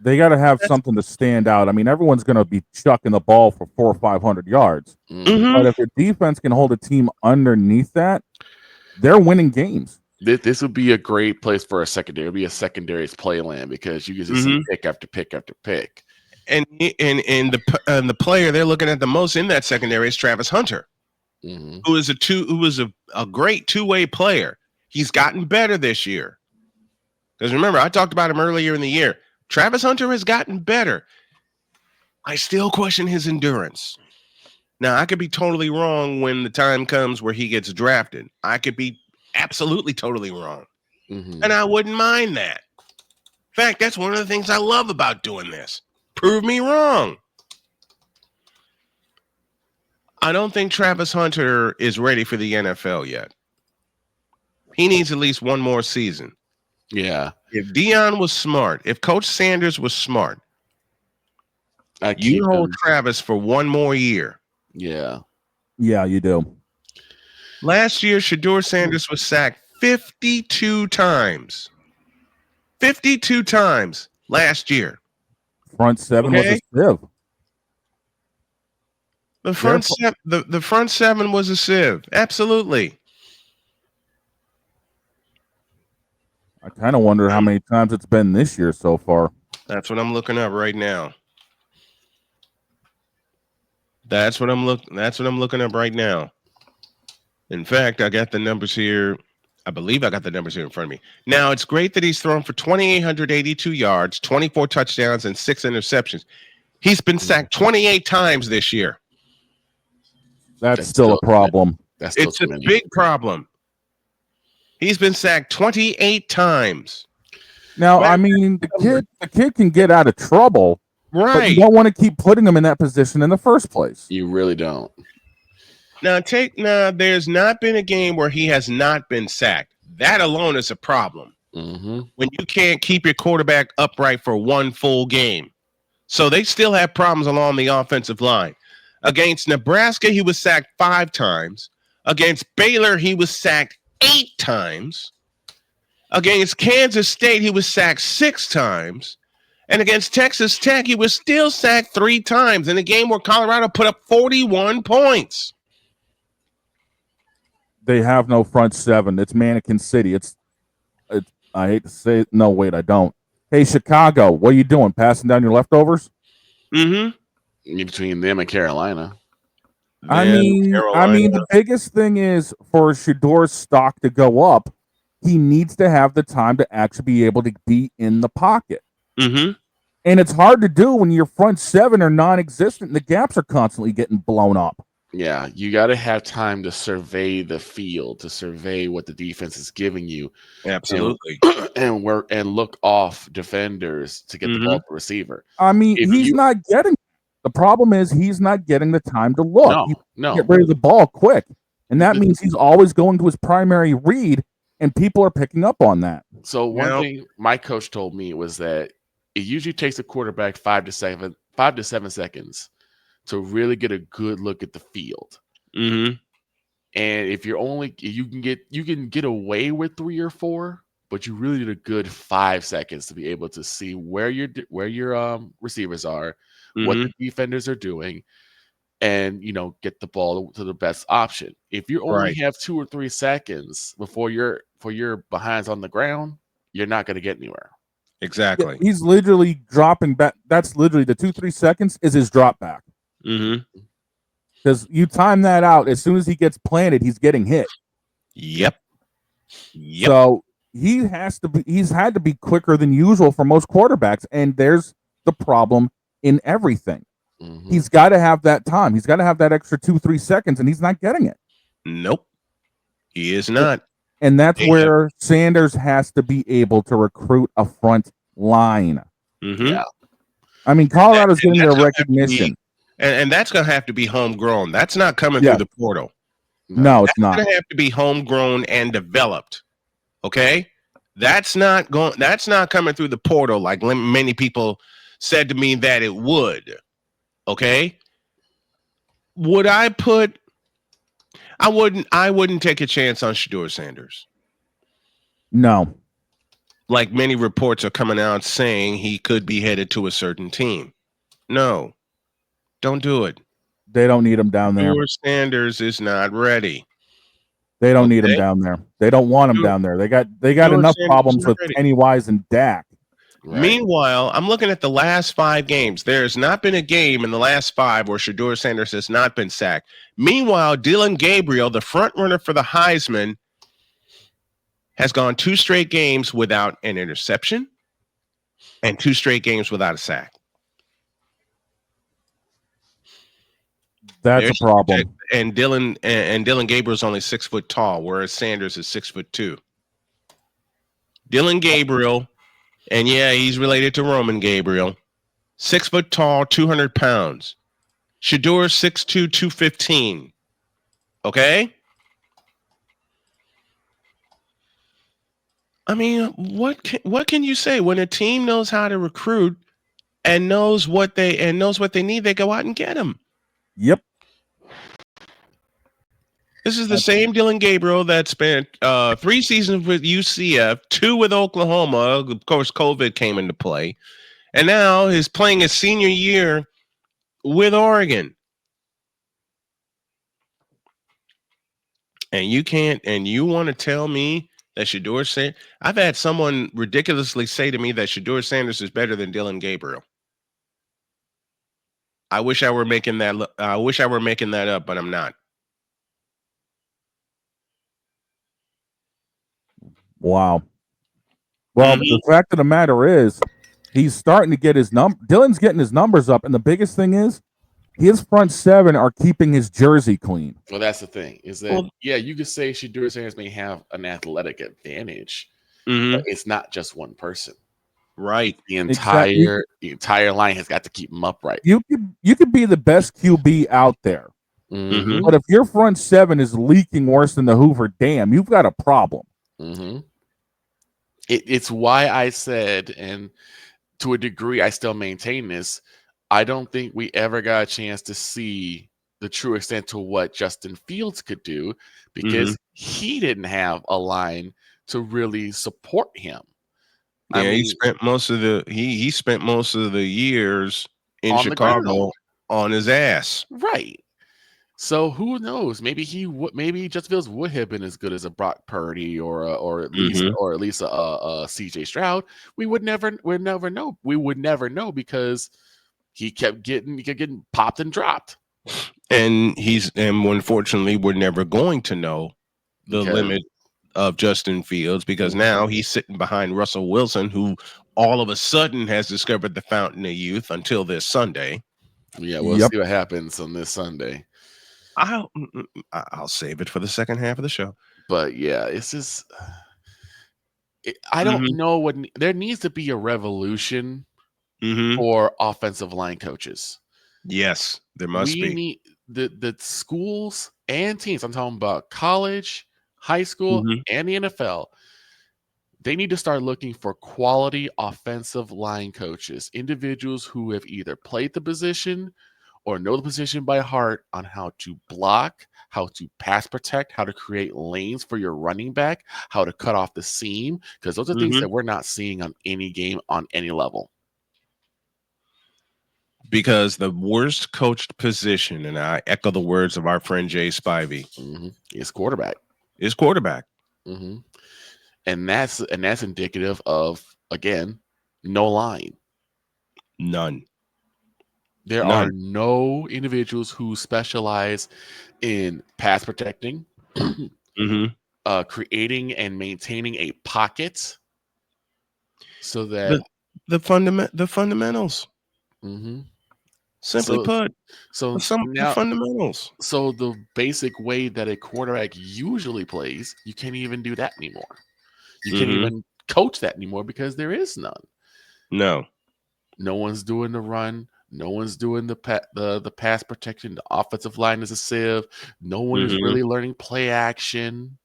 They got to have something to stand out. I mean, everyone's going to be chucking the ball for 400 or 500 yards. Mm-hmm. But if your defense can hold a team underneath that, they're winning games. This would be a great place for a secondary. It would be a secondary's play land because you get to see pick after pick after pick. And the player they're looking at the most in that secondary is Travis Hunter. who was a great two-way player. He's gotten better this year. Because remember, I talked about him earlier in the year. Travis Hunter has gotten better. I still question his endurance. Now, I could be totally wrong when the time comes where he gets drafted. I could be absolutely totally wrong. And I wouldn't mind that. In fact, that's one of the things I love about doing this. Prove me wrong. I don't think Travis Hunter is ready for the NFL yet. He needs at least one more season. Yeah. If Dion was smart, if Coach Sanders was smart, you hold Travis for one more year. Yeah. Yeah, you do. Last year, Shedeur Sanders was sacked 52 times. 52 times last year. Front seven was a sieve. The front seven was a sieve. Absolutely. I kind of wonder how many times it's been this year so far. That's what I'm looking up right now. That's what I'm looking up right now. In fact, I got the numbers here. I believe I got the numbers here in front of me. Now, it's great that he's thrown for 2,882 yards, 24 touchdowns, and 6 interceptions. He's been sacked 28 times this year. That's still a problem. It's a big problem. He's been sacked 28 times. Now, I mean, the kid can get out of trouble, right? But you don't want to keep putting him in that position in the first place. You really don't. Now, there's not been a game where he has not been sacked. That alone is a problem. When you can't keep your quarterback upright for one full game. So they still have problems along the offensive line. Against Nebraska, he was sacked 5 times. Against Baylor, he was sacked 8 times. Against Kansas State, he was sacked 6 times. And against Texas Tech, he was still sacked 3 times in a game where Colorado put up 41 points. They have no front seven. It's Mannequin City. It's I hate to say it. No, wait, I don't. Hey, Chicago, what are you doing? Passing down your leftovers? Between them and Carolina. I mean, the biggest thing is for Shedeur's stock to go up, he needs to have the time to actually be able to be in the pocket. And it's hard to do when your front seven are non-existent and the gaps are constantly getting blown up. Yeah, you got to have time to survey the field, to survey what the defense is giving you. Absolutely. And work and look off defenders to get the ball to the receiver. I mean, he's not getting. The problem is he's not getting the time to look. No. Get rid of the ball quick, and that means he's always going to his primary read, and people are picking up on that. So one thing my coach told me was that it usually takes a quarterback 5 to 7 seconds to really get a good look at the field. And if you can get away with 3 or 4, but you really need a good 5 seconds to be able to see where your receivers are, what the defenders are doing, and get the ball to the best option. If you only have 2 or 3 seconds before your behind's on the ground, you're not going to get anywhere. Exactly. Yeah, he's literally dropping back. That's literally the 2-3 seconds is his drop back. Because you time that out, as soon as he gets planted, he's getting hit. Yep. So he's had to be quicker than usual for most quarterbacks, and there's the problem in everything. He's got to have that time. He's got to have that extra 2-3 seconds, and he's not getting it. Nope. He is not. And that's where Sanders has to be able to recruit a front line. Yeah. I mean, Colorado's getting their recognition. And that's going to have to be homegrown. That's not coming through the portal. No, it's not. That's going to have to be homegrown and developed. Okay? That's not coming through the portal like many people said to me that it would. Okay? I wouldn't take a chance on Shedeur Sanders. No. Like many reports are coming out saying he could be headed to a certain team. No. Don't do it. They don't need him down there. Shedeur Sanders is not ready. They don't need him down there. They don't want him down there. They got enough problems with Pennywise and Dak. Right. Meanwhile, I'm looking at the last 5 games. There has not been a game in the last 5 where Shedeur Sanders has not been sacked. Meanwhile, Dylan Gabriel, the front runner for the Heisman, has gone 2 straight games without an interception and 2 straight games without a sack. That's a problem. And Dylan Gabriel's only 6 foot tall, whereas Sanders is 6'2". Dylan Gabriel, and yeah, he's related to Roman Gabriel, 6 foot tall, 200 pounds. Shedeur 6'2", 215. Okay? I mean, what can you say when a team knows how to recruit and knows what they need? They go out and get them. Yep. This is the same Dylan Gabriel that spent 3 seasons with UCF, 2 with Oklahoma. Of course, COVID came into play, and now he's playing his senior year with Oregon. And you want to tell me that Shedeur Sanders? I've had someone ridiculously say to me that Shedeur Sanders is better than Dylan Gabriel. I wish I were making that up, but I'm not. Wow. Well, the fact of the matter is, he's starting to get his Dylan's getting his numbers up, and the biggest thing is, his front 7 are keeping his jersey clean. Well, that's the thing. Is that you could say Shedeur Sanders may have an athletic advantage, but it's not just one person. Right. The entire line has got to keep him upright. You could be the best QB out there, but if your front 7 is leaking worse than the Hoover Dam, you've got a problem. It's why I said, and to a degree, I still maintain this. I don't think we ever got a chance to see the true extent to what Justin Fields could do because he didn't have a line to really support him. Yeah, he spent most of the years in Chicago on his ass. Right. So who knows? Maybe Justin Fields would have been as good as a Brock Purdy or at least a CJ Stroud. We would never know. We would never know because he kept getting popped and dropped. And unfortunately we're never going to know the limit of Justin Fields because now he's sitting behind Russell Wilson, who all of a sudden has discovered the fountain of youth until this Sunday. Yeah, we'll see what happens on this Sunday. I'll save it for the second half of the show. But yeah, it's just I don't know what there needs to be a revolution for offensive line coaches. Yes, there must be. We need the schools and teams. I'm talking about college, high school, and the NFL. They need to start looking for quality offensive line coaches, individuals who have either played the position or know the position by heart on how to block, how to pass protect, how to create lanes for your running back, how to cut off the seam, because those are things that we're not seeing on any game on any level. Because the worst coached position, and I echo the words of our friend Jay Spivey, is quarterback. And that's indicative of, again, no line. None. There are no individuals who specialize in pass protecting, creating and maintaining a pocket, so that the fundamentals. Simply put, the fundamentals. So the basic way that a quarterback usually plays, you can't even do that anymore. You can't even coach that anymore because there is none. No one's doing the run. No one's doing the pass protection. The offensive line is a sieve. No one is really learning play action.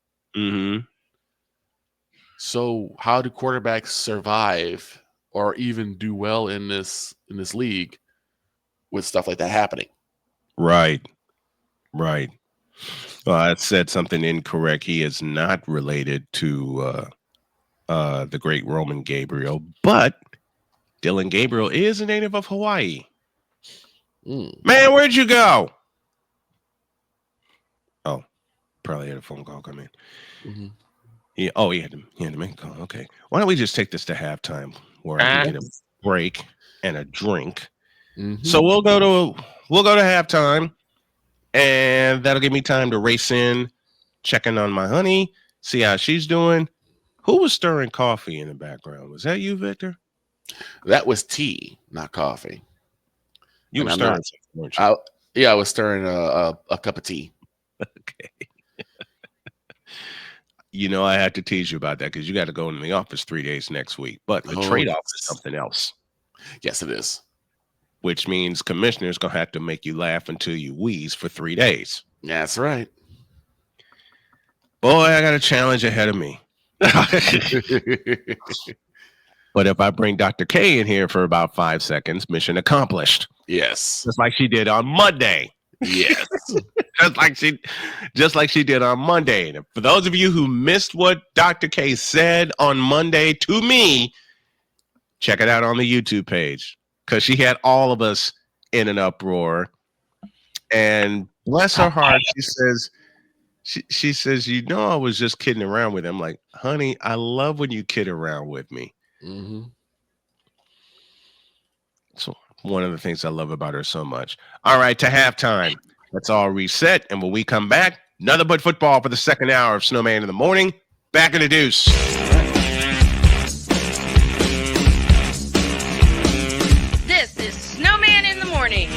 So how do quarterbacks survive or even do well in this league with stuff like that happening? Right. Well, I said something incorrect. He is not related to the great Roman Gabriel, but Dylan Gabriel is a native of Hawaii. Man, where'd you go? Oh, probably had a phone call come in. He had to make a call. Okay. Why don't we just take this to halftime? where I can get a break and a drink. Mm-hmm. So we'll go to halftime, and that'll give me time to race in, checking on my honey, see how she's doing. Who was stirring coffee in the background? Was that you, Victor? That was tea, not coffee. You were stirring something, weren't you? I was stirring a cup of tea. Okay. You know, I had to tease you about that because you got to go into the office 3 days next week. But the trade-off is something else. Yes, it is. Which means commissioner's going to have to make you laugh until you wheeze for 3 days. That's right. Boy, I got a challenge ahead of me. But if I bring Dr. K in here for about 5 seconds, mission accomplished. Yes. Just like she did on Monday. Yes. just like she did on Monday. And for those of you who missed what Dr. K said on Monday to me, check it out on the YouTube page because she had all of us in an uproar. And bless her heart, she says, you know, I was just kidding around with him. I'm like, honey, I love when you kid around with me. Mm-hmm. So one of the things I love about her so much. All right, to halftime. Let's all reset. And when we come back, nothing but football for the second hour of Snowman in the Morning. Back in the deuce. This is Snowman in the Morning.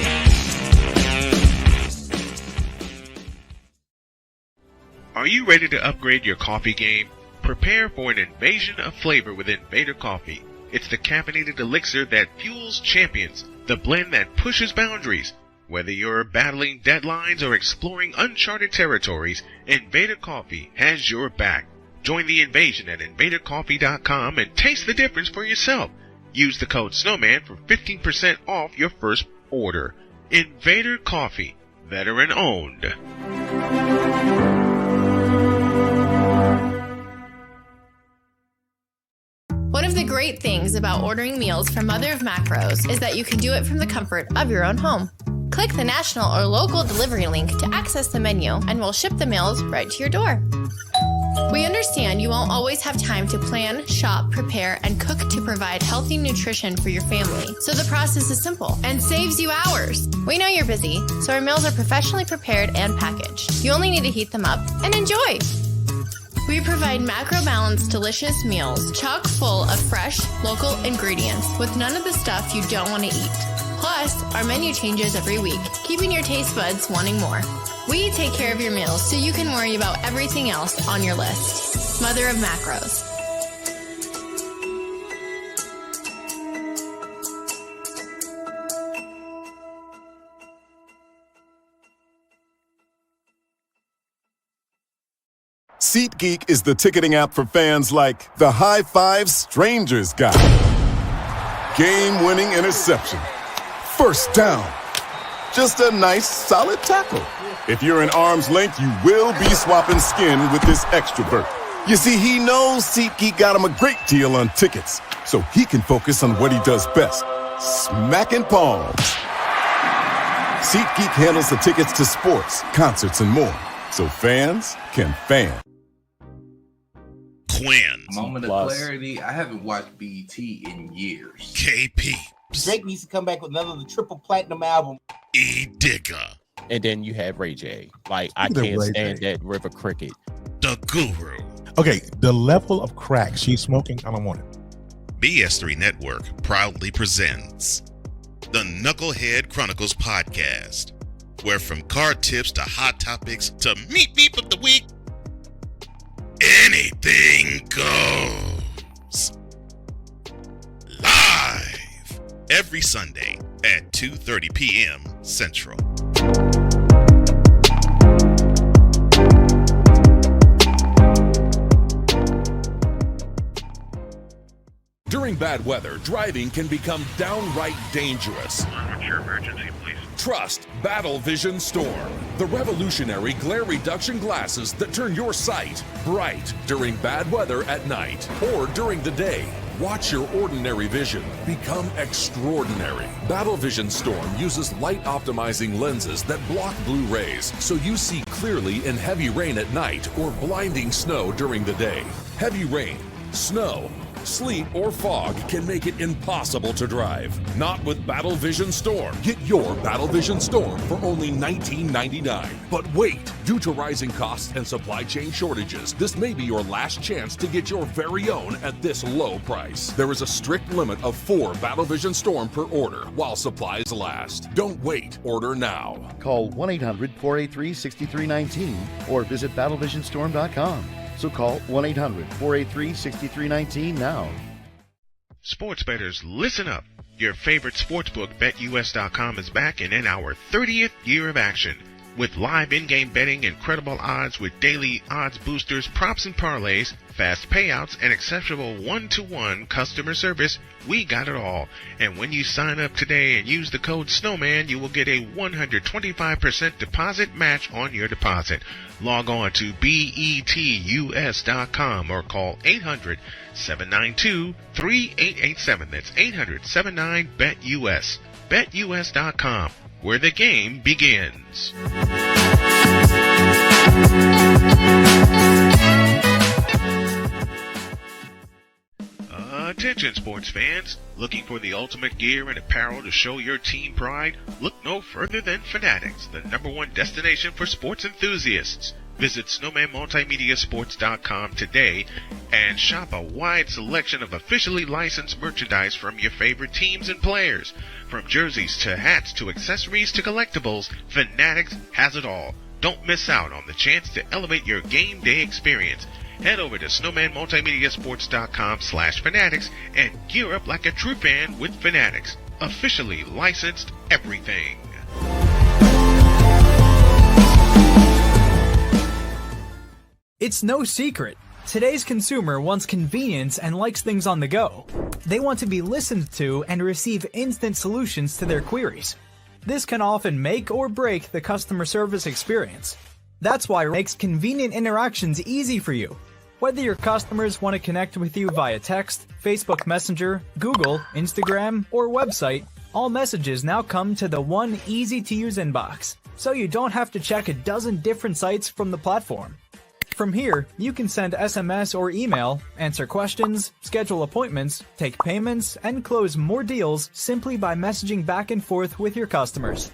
Are you ready to upgrade your coffee game? Prepare for an invasion of flavor with Invader Coffee. It's the caffeinated elixir that fuels champions, the blend that pushes boundaries. Whether you're battling deadlines or exploring uncharted territories, Invader Coffee has your back. Join the invasion at invadercoffee.com and taste the difference for yourself. Use the code SNOWMAN for 15% off your first order. Invader Coffee, veteran owned. One of the great things about ordering meals from Mother of Macros is that you can do it from the comfort of your own home. Click the national or local delivery link to access the menu, and we'll ship the meals right to your door. We understand you won't always have time to plan, shop, prepare, and cook to provide healthy nutrition for your family, so the process is simple and saves you hours. We know you're busy, so our meals are professionally prepared and packaged. You only need to heat them up and enjoy. We provide macro-balanced, delicious meals chock full of fresh, local ingredients with none of the stuff you don't want to eat. Plus, our menu changes every week, keeping your taste buds wanting more. We take care of your meals so you can worry about everything else on your list. Mother of Macros. SeatGeek is the ticketing app for fans like the High Five Strangers guy. Game-winning interception. First down. Just a nice, solid tackle. If you're in arm's length, you will be swapping skin with this extrovert. You see, he knows SeatGeek got him a great deal on tickets, so he can focus on what he does best, smacking palms. SeatGeek handles the tickets to sports, concerts, and more, so fans can fan. Quinn. Moment of clarity. I haven't watched BT in years. KP. Drake needs to come back with another triple platinum album. E. Digger. And then you have Ray J. Like, I can't stand that River Cricket. The Guru. Okay, the level of crack she's smoking, I don't want it. BS3 Network proudly presents the Knucklehead Chronicles podcast, where from card tips to hot topics to meat beef of the week, anything goes. Live every Sunday at 2:30 p.m. Central. During bad weather, driving can become downright dangerous. What's your emergency, please? Trust Battle Vision Storm, the revolutionary glare reduction glasses that turn your sight bright during bad weather at night or during the day. Watch your ordinary vision become extraordinary. Battle Vision Storm uses light optimizing lenses that block blue rays so you see clearly in heavy rain at night or blinding snow during the day. Heavy rain, snow, sleet, or fog can make it impossible to drive. Not with Battle Vision Storm. Get your Battle Vision Storm for only $19.99. But wait, due to rising costs and supply chain shortages, this may be your last chance to get your very own at this low price. There is a strict limit of 4 Battle Vision Storm per order while supplies last. Don't wait, order now. Call 1-800-483-6319 or visit battlevisionstorm.com. So call 1-800-483-6319 now. Sports bettors, listen up. Your favorite sportsbook, BetUS.com, is back and in our 30th year of action. With live in-game betting, incredible odds with daily odds boosters, props and parlays, fast payouts, and exceptional one-to-one customer service, we got it all. And when you sign up today and use the code Snowman, you will get a 125% deposit match on your deposit. Log on to betus.com or call 800-792-3887. That's 800-79-BET-US. BetUS.com, where the game begins. Attention sports fans, looking for the ultimate gear and apparel to show your team pride? Look no further than Fanatics, the #1 destination for sports enthusiasts. Visit snowmanmultimediasports.com today and shop a wide selection of officially licensed merchandise from your favorite teams and players. From jerseys to hats to accessories to collectibles, Fanatics has it all. Don't miss out on the chance to elevate your game day experience. Head over to snowmanmultimediasports.com/fanatics and gear up like a true fan with Fanatics. Officially licensed everything. It's no secret. Today's consumer wants convenience and likes things on the go. They want to be listened to and receive instant solutions to their queries. This can often make or break the customer service experience. That's why it makes convenient interactions easy for you. Whether your customers want to connect with you via text, Facebook Messenger, Google, Instagram, or website, all messages now come to the one easy-to-use inbox, so you don't have to check a dozen different sites from the platform. From here, you can send SMS or email, answer questions, schedule appointments, take payments, and close more deals simply by messaging back and forth with your customers.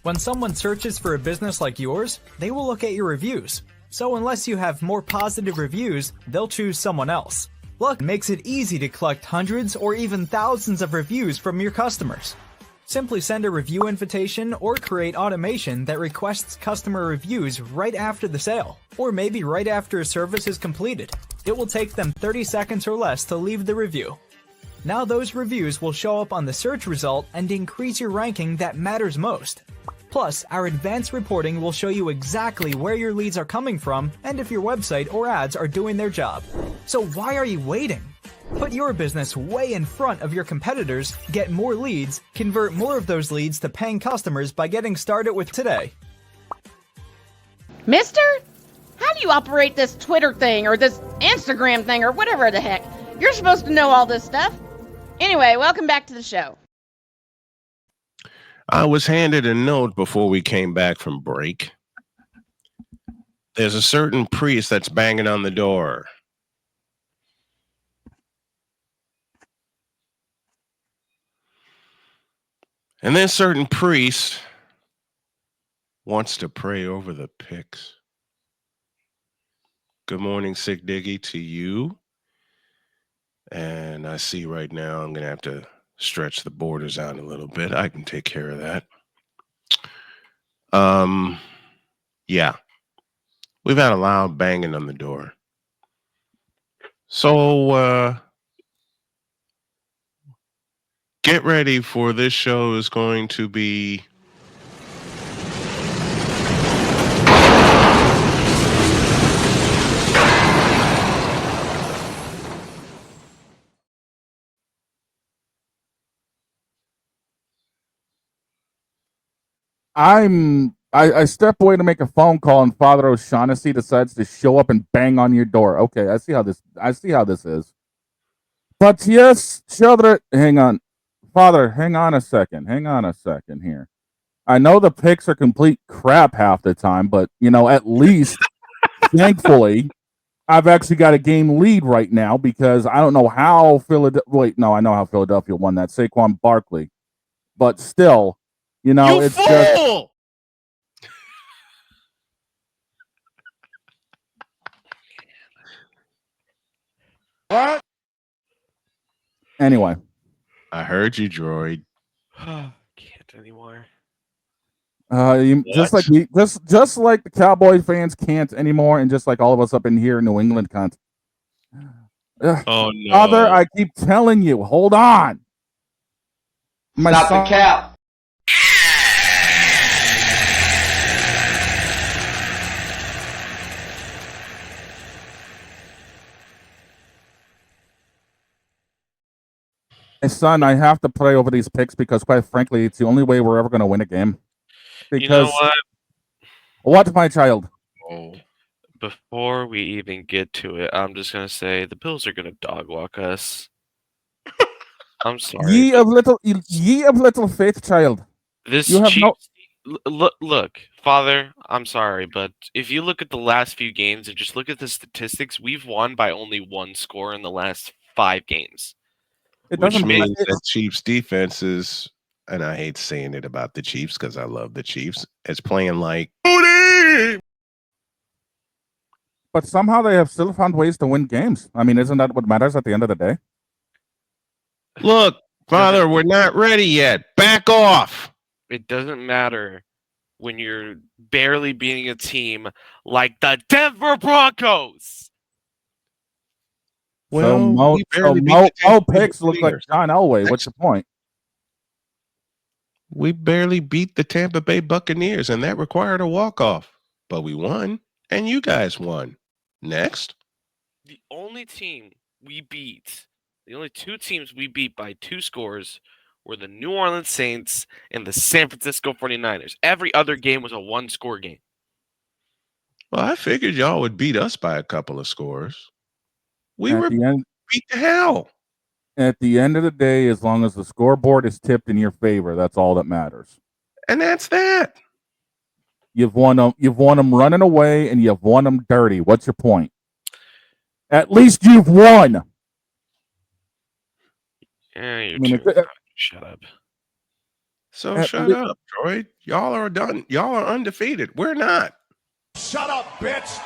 When someone searches for a business like yours, they will look at your reviews. So unless you have more positive reviews, they'll choose someone else. Luck makes it easy to collect hundreds or even thousands of reviews from your customers. Simply send a review invitation or create automation that requests customer reviews right after the sale, or maybe right after a service is completed. It will take them 30 seconds or less to leave the review. Now those reviews will show up on the search result and increase your ranking that matters most. Plus, our advanced reporting will show you exactly where your leads are coming from and if your website or ads are doing their job. So why are you waiting? Put your business way in front of your competitors, get more leads, convert more of those leads to paying customers by getting started with today. Mister? How do you operate this Twitter thing or this Instagram thing or whatever the heck? You're supposed to know all this stuff. Anyway, welcome back to the show. I was handed a note before we came back from break. There's a certain priest that's banging on the door. And this certain priest wants to pray over the picks. Good morning, Sick Diggy, to you. And I see right now I'm going to have to stretch the borders out a little bit. I can take care of that. Yeah. We've had a loud banging on the door. So, get ready for this show is going to be I step away to make a phone call, and Father O'Shaughnessy decides to show up and bang on your door. Okay, I see how this is. But yes, children, hang on. Father, hang on a second here. I know the picks are complete crap half the time, but at least thankfully I've actually got a game lead right now because I don't know how Philadelphia. Wait, no, I know how Philadelphia won that. Saquon Barkley, but still, it's just. What? Anyway, I heard you, droid. Can't anymore. just like just like the Cowboy fans can't anymore, and just like all of us up in here in New England can't. Ugh. Oh no, Father! I keep telling you, hold on. Stop the cap. My son, I have to pray over these picks because, quite frankly, it's the only way we're ever going to win a game. Because You know what? What, my child? Oh. Before we even get to it, I'm just gonna say the Bills are gonna dog walk us. I'm sorry. Ye of little faith, child. This You have Chiefs. Look, Father. I'm sorry, but if you look at the last few games and just look at the statistics, we've won by only 1 score in the last 5 games. Which means that Chiefs defense is, and I hate saying it about the Chiefs because I love the Chiefs, is playing like booty. But somehow they have still found ways to win games. I mean, isn't that what matters at the end of the day? Look, Father, we're not ready yet. Back off. It doesn't matter when you're barely beating a team like the Denver Broncos. So Mo picks look like John Elway. What's your point? We barely beat the Tampa Bay Buccaneers, and that required a walk-off. But we won, and you guys won. Next. The only team we beat, the only 2 teams we beat by 2 scores were the New Orleans Saints and the San Francisco 49ers. Every other game was a 1-score game. Well, I figured y'all would beat us by a couple of scores. We At were the end, beat to hell. At the end of the day, as long as the scoreboard is tipped in your favor, that's all that matters. And that's that. You've won them running away, and you've won them dirty. What's your point? At least you've won. Yeah, you're shut up. So shut up, Droid. Y'all are done. Y'all are undefeated. We're not. Shut up, bitch.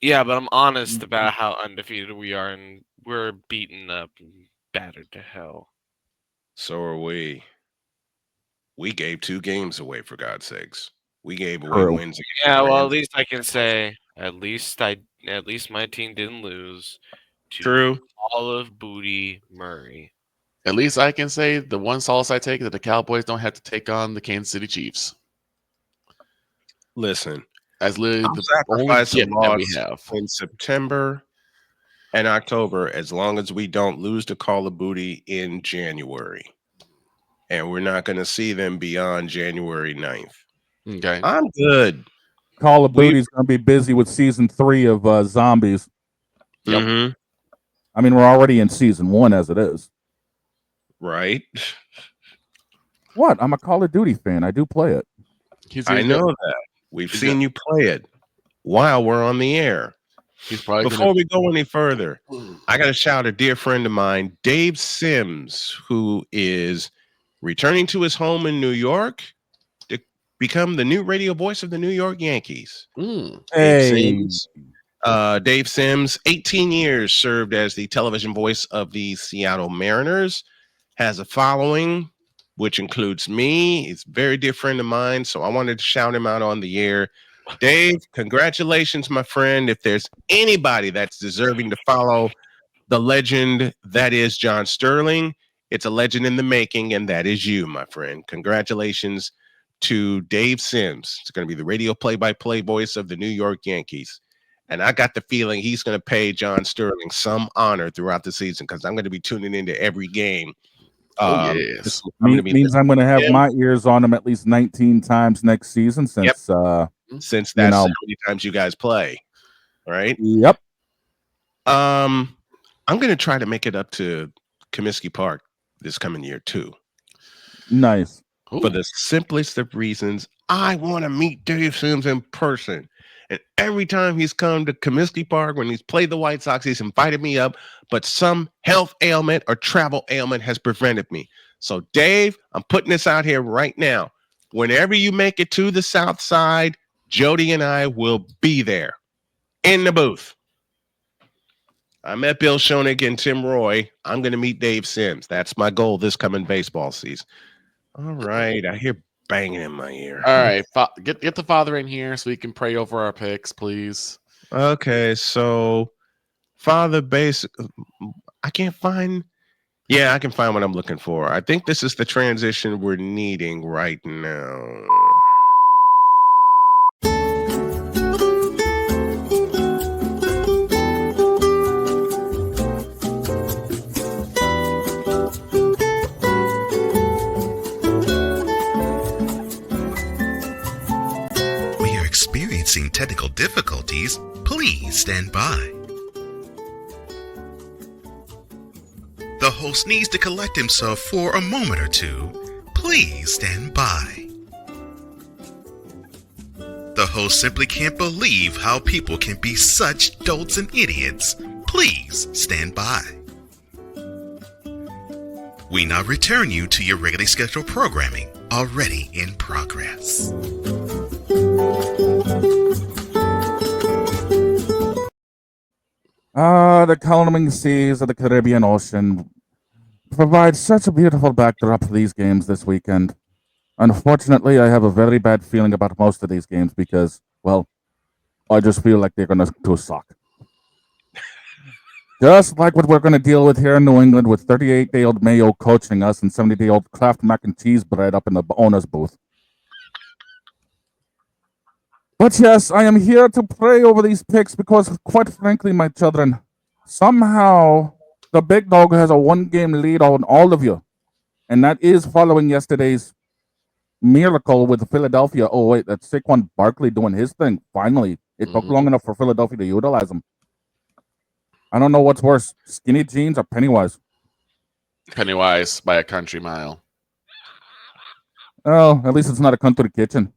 Yeah, but I'm honest about how undefeated we are, and we're beaten up and battered to hell. So are we. We gave 2 games away, for God's sakes. We gave away wins against Yeah, well, at Rams. least I can say, at least my team didn't lose to True. all of Booty Murray. At least I can say the one solace I take is that the Cowboys don't have to take on the Kansas City Chiefs. Listen, as literally I'll the sacrifice only a gift that we loss have in September and October as long as we don't lose to Call of Booty in January. And we're not going to see them beyond January 9th. Okay. I'm good. Call of Duty's going to be busy with season 3 of Zombies. Yep. Mm-hmm. I mean, we're already in season 1 as it is. Right. What? I'm a Call of Duty fan. I do play it. I know that. We've seen you play it while we're on the air. He's probably Before we go any further, I got to shout a dear friend of mine, Dave Sims, who is returning to his home in New York to become the new radio voice of the New York Yankees. Dave Sims, 18 years served as the television voice of the Seattle Mariners, has a following, which includes me. He's a very dear friend of mine, so I wanted to shout him out on the air. Dave, congratulations, my friend. If there's anybody that's deserving to follow the legend that is John Sterling, it's a legend in the making, and that is you, my friend. Congratulations to Dave Sims. It's going to be the radio play-by-play voice of the New York Yankees. And I got the feeling he's going to pay John Sterling some honor throughout the season because I'm going to be tuning into every game. Yes. I'm going to Means I'm going to have my ears on him at least 19 times next season since since that's how many times you guys play, right? Yep. I'm going to try to make it up to Comiskey Park this coming year too. Nice. For the simplest of reasons, I want to meet Dave Sims in person. And every time he's come to Comiskey Park when he's played the White Sox, he's invited me up, but some health ailment or travel ailment has prevented me. So, Dave, I'm putting this out here right now. Whenever you make it to the South Side, Jody and I will be there in the booth. I met Bill Schoenig and Tim Roy. I'm going to meet Dave Sims. That's my goal this coming baseball season. All right. I hear banging in my ear. All right. Get the father in here so we can pray over our picks, please. Okay. So, father base. I can't find. Yeah, I can find what I'm looking for. I think this is the transition we're needing right now. Experiencing technical difficulties, please stand by. The host needs to collect himself for a moment or two. Please stand by. The host simply can't believe how people can be such dolts and idiots. Please stand by. We now return you to your regularly scheduled programming, already in progress. The calming seas of the Caribbean Ocean provide such a beautiful backdrop for these games this weekend. Unfortunately, I have a very bad feeling about most of these games because, well, I just feel like they're going to suck. Just like what we're going to deal with here in New England with 38-day-old Mayo coaching us and 70-day-old Kraft mac and cheese bread up in the owner's booth. But yes, I am here to pray over these picks because, quite frankly, my children, somehow the big dog has a one-game lead on all of you. And that is following yesterday's miracle with Philadelphia. Oh, wait, that's Saquon Barkley doing his thing. Finally, it took long enough for Philadelphia to utilize him. I don't know what's worse, skinny jeans or Pennywise. Pennywise by a country mile. Oh, at least it's not a country kitchen.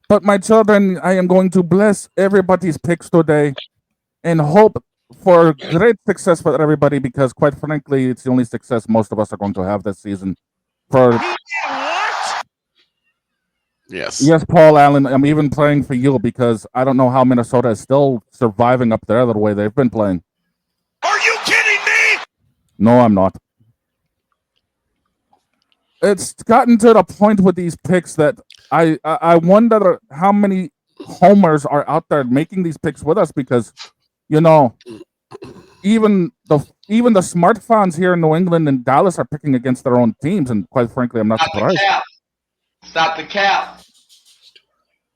But my children, I am going to bless everybody's picks today and hope for great success for everybody because, quite frankly, it's the only success most of us are going to have this season. Yes, Paul Allen, I'm even praying for you because I don't know how Minnesota is still surviving up there the way they've been playing. Are you kidding me? No, I'm not. It's gotten to the point with these picks that I wonder how many homers are out there making these picks with us because, you know, even the smart fans here in New England and Dallas are picking against their own teams, and quite frankly, I'm not surprised. Stop the cap.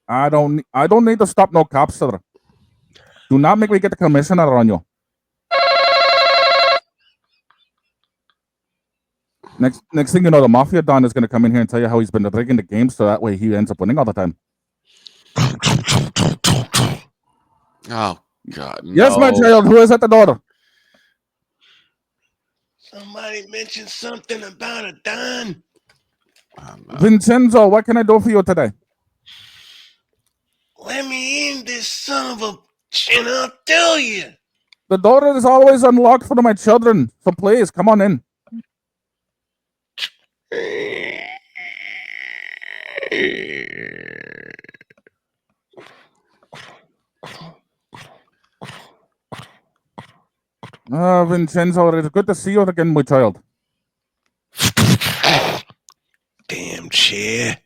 I don't need to stop no cops, sir. Do not make me get the commissioner on you. Next thing you know, the Mafia Don is going to come in here and tell you how he's been rigging the game so that way he ends up winning all the time. Oh, God. No. Yes, my child. Who is at the door? Somebody mentioned something about a Don. Vincenzo, what can I do for you today? Let me in, this son of a... And I'll tell you. The door is always unlocked for my children, so please, come on in. Vincenzo, it's good to see you again, my child. Damn chair.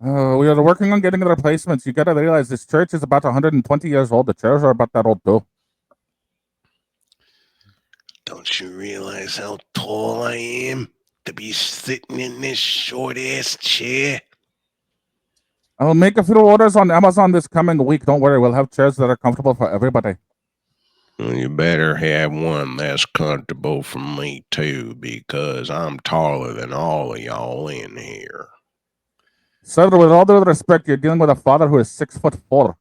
We are working on getting the replacements. You gotta realize this church is about 120 years old. The chairs are about that old too. Don't you realize how tall I am to be sitting in this short-ass chair? I'll make a few orders on Amazon this coming week. Don't worry, we'll have chairs that are comfortable for everybody. Well, you better have one that's comfortable for me too, because I'm taller than all of y'all in here. Sir, with all due respect, you're dealing with a father who is 6'4".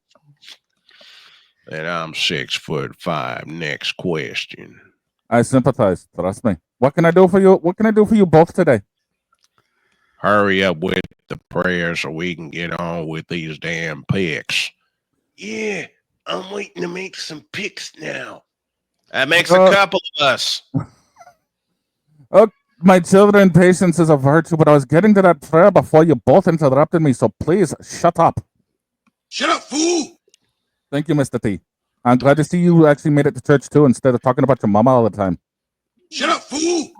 And I'm 6'5". Next question. I sympathize. Trust me. What can I do for you? What can I do for you both today? hurry up with the prayer so we can get on with these damn picks. Yeah, I'm waiting to make some picks now. That makes a couple of us. Oh, my children, patience is a virtue, but I was getting to that prayer before you both interrupted me, so please shut up. Shut up, fool! Thank you, Mr. T. I'm glad to see you actually made it to church too instead of talking about your mama all the time. Shut up, fool!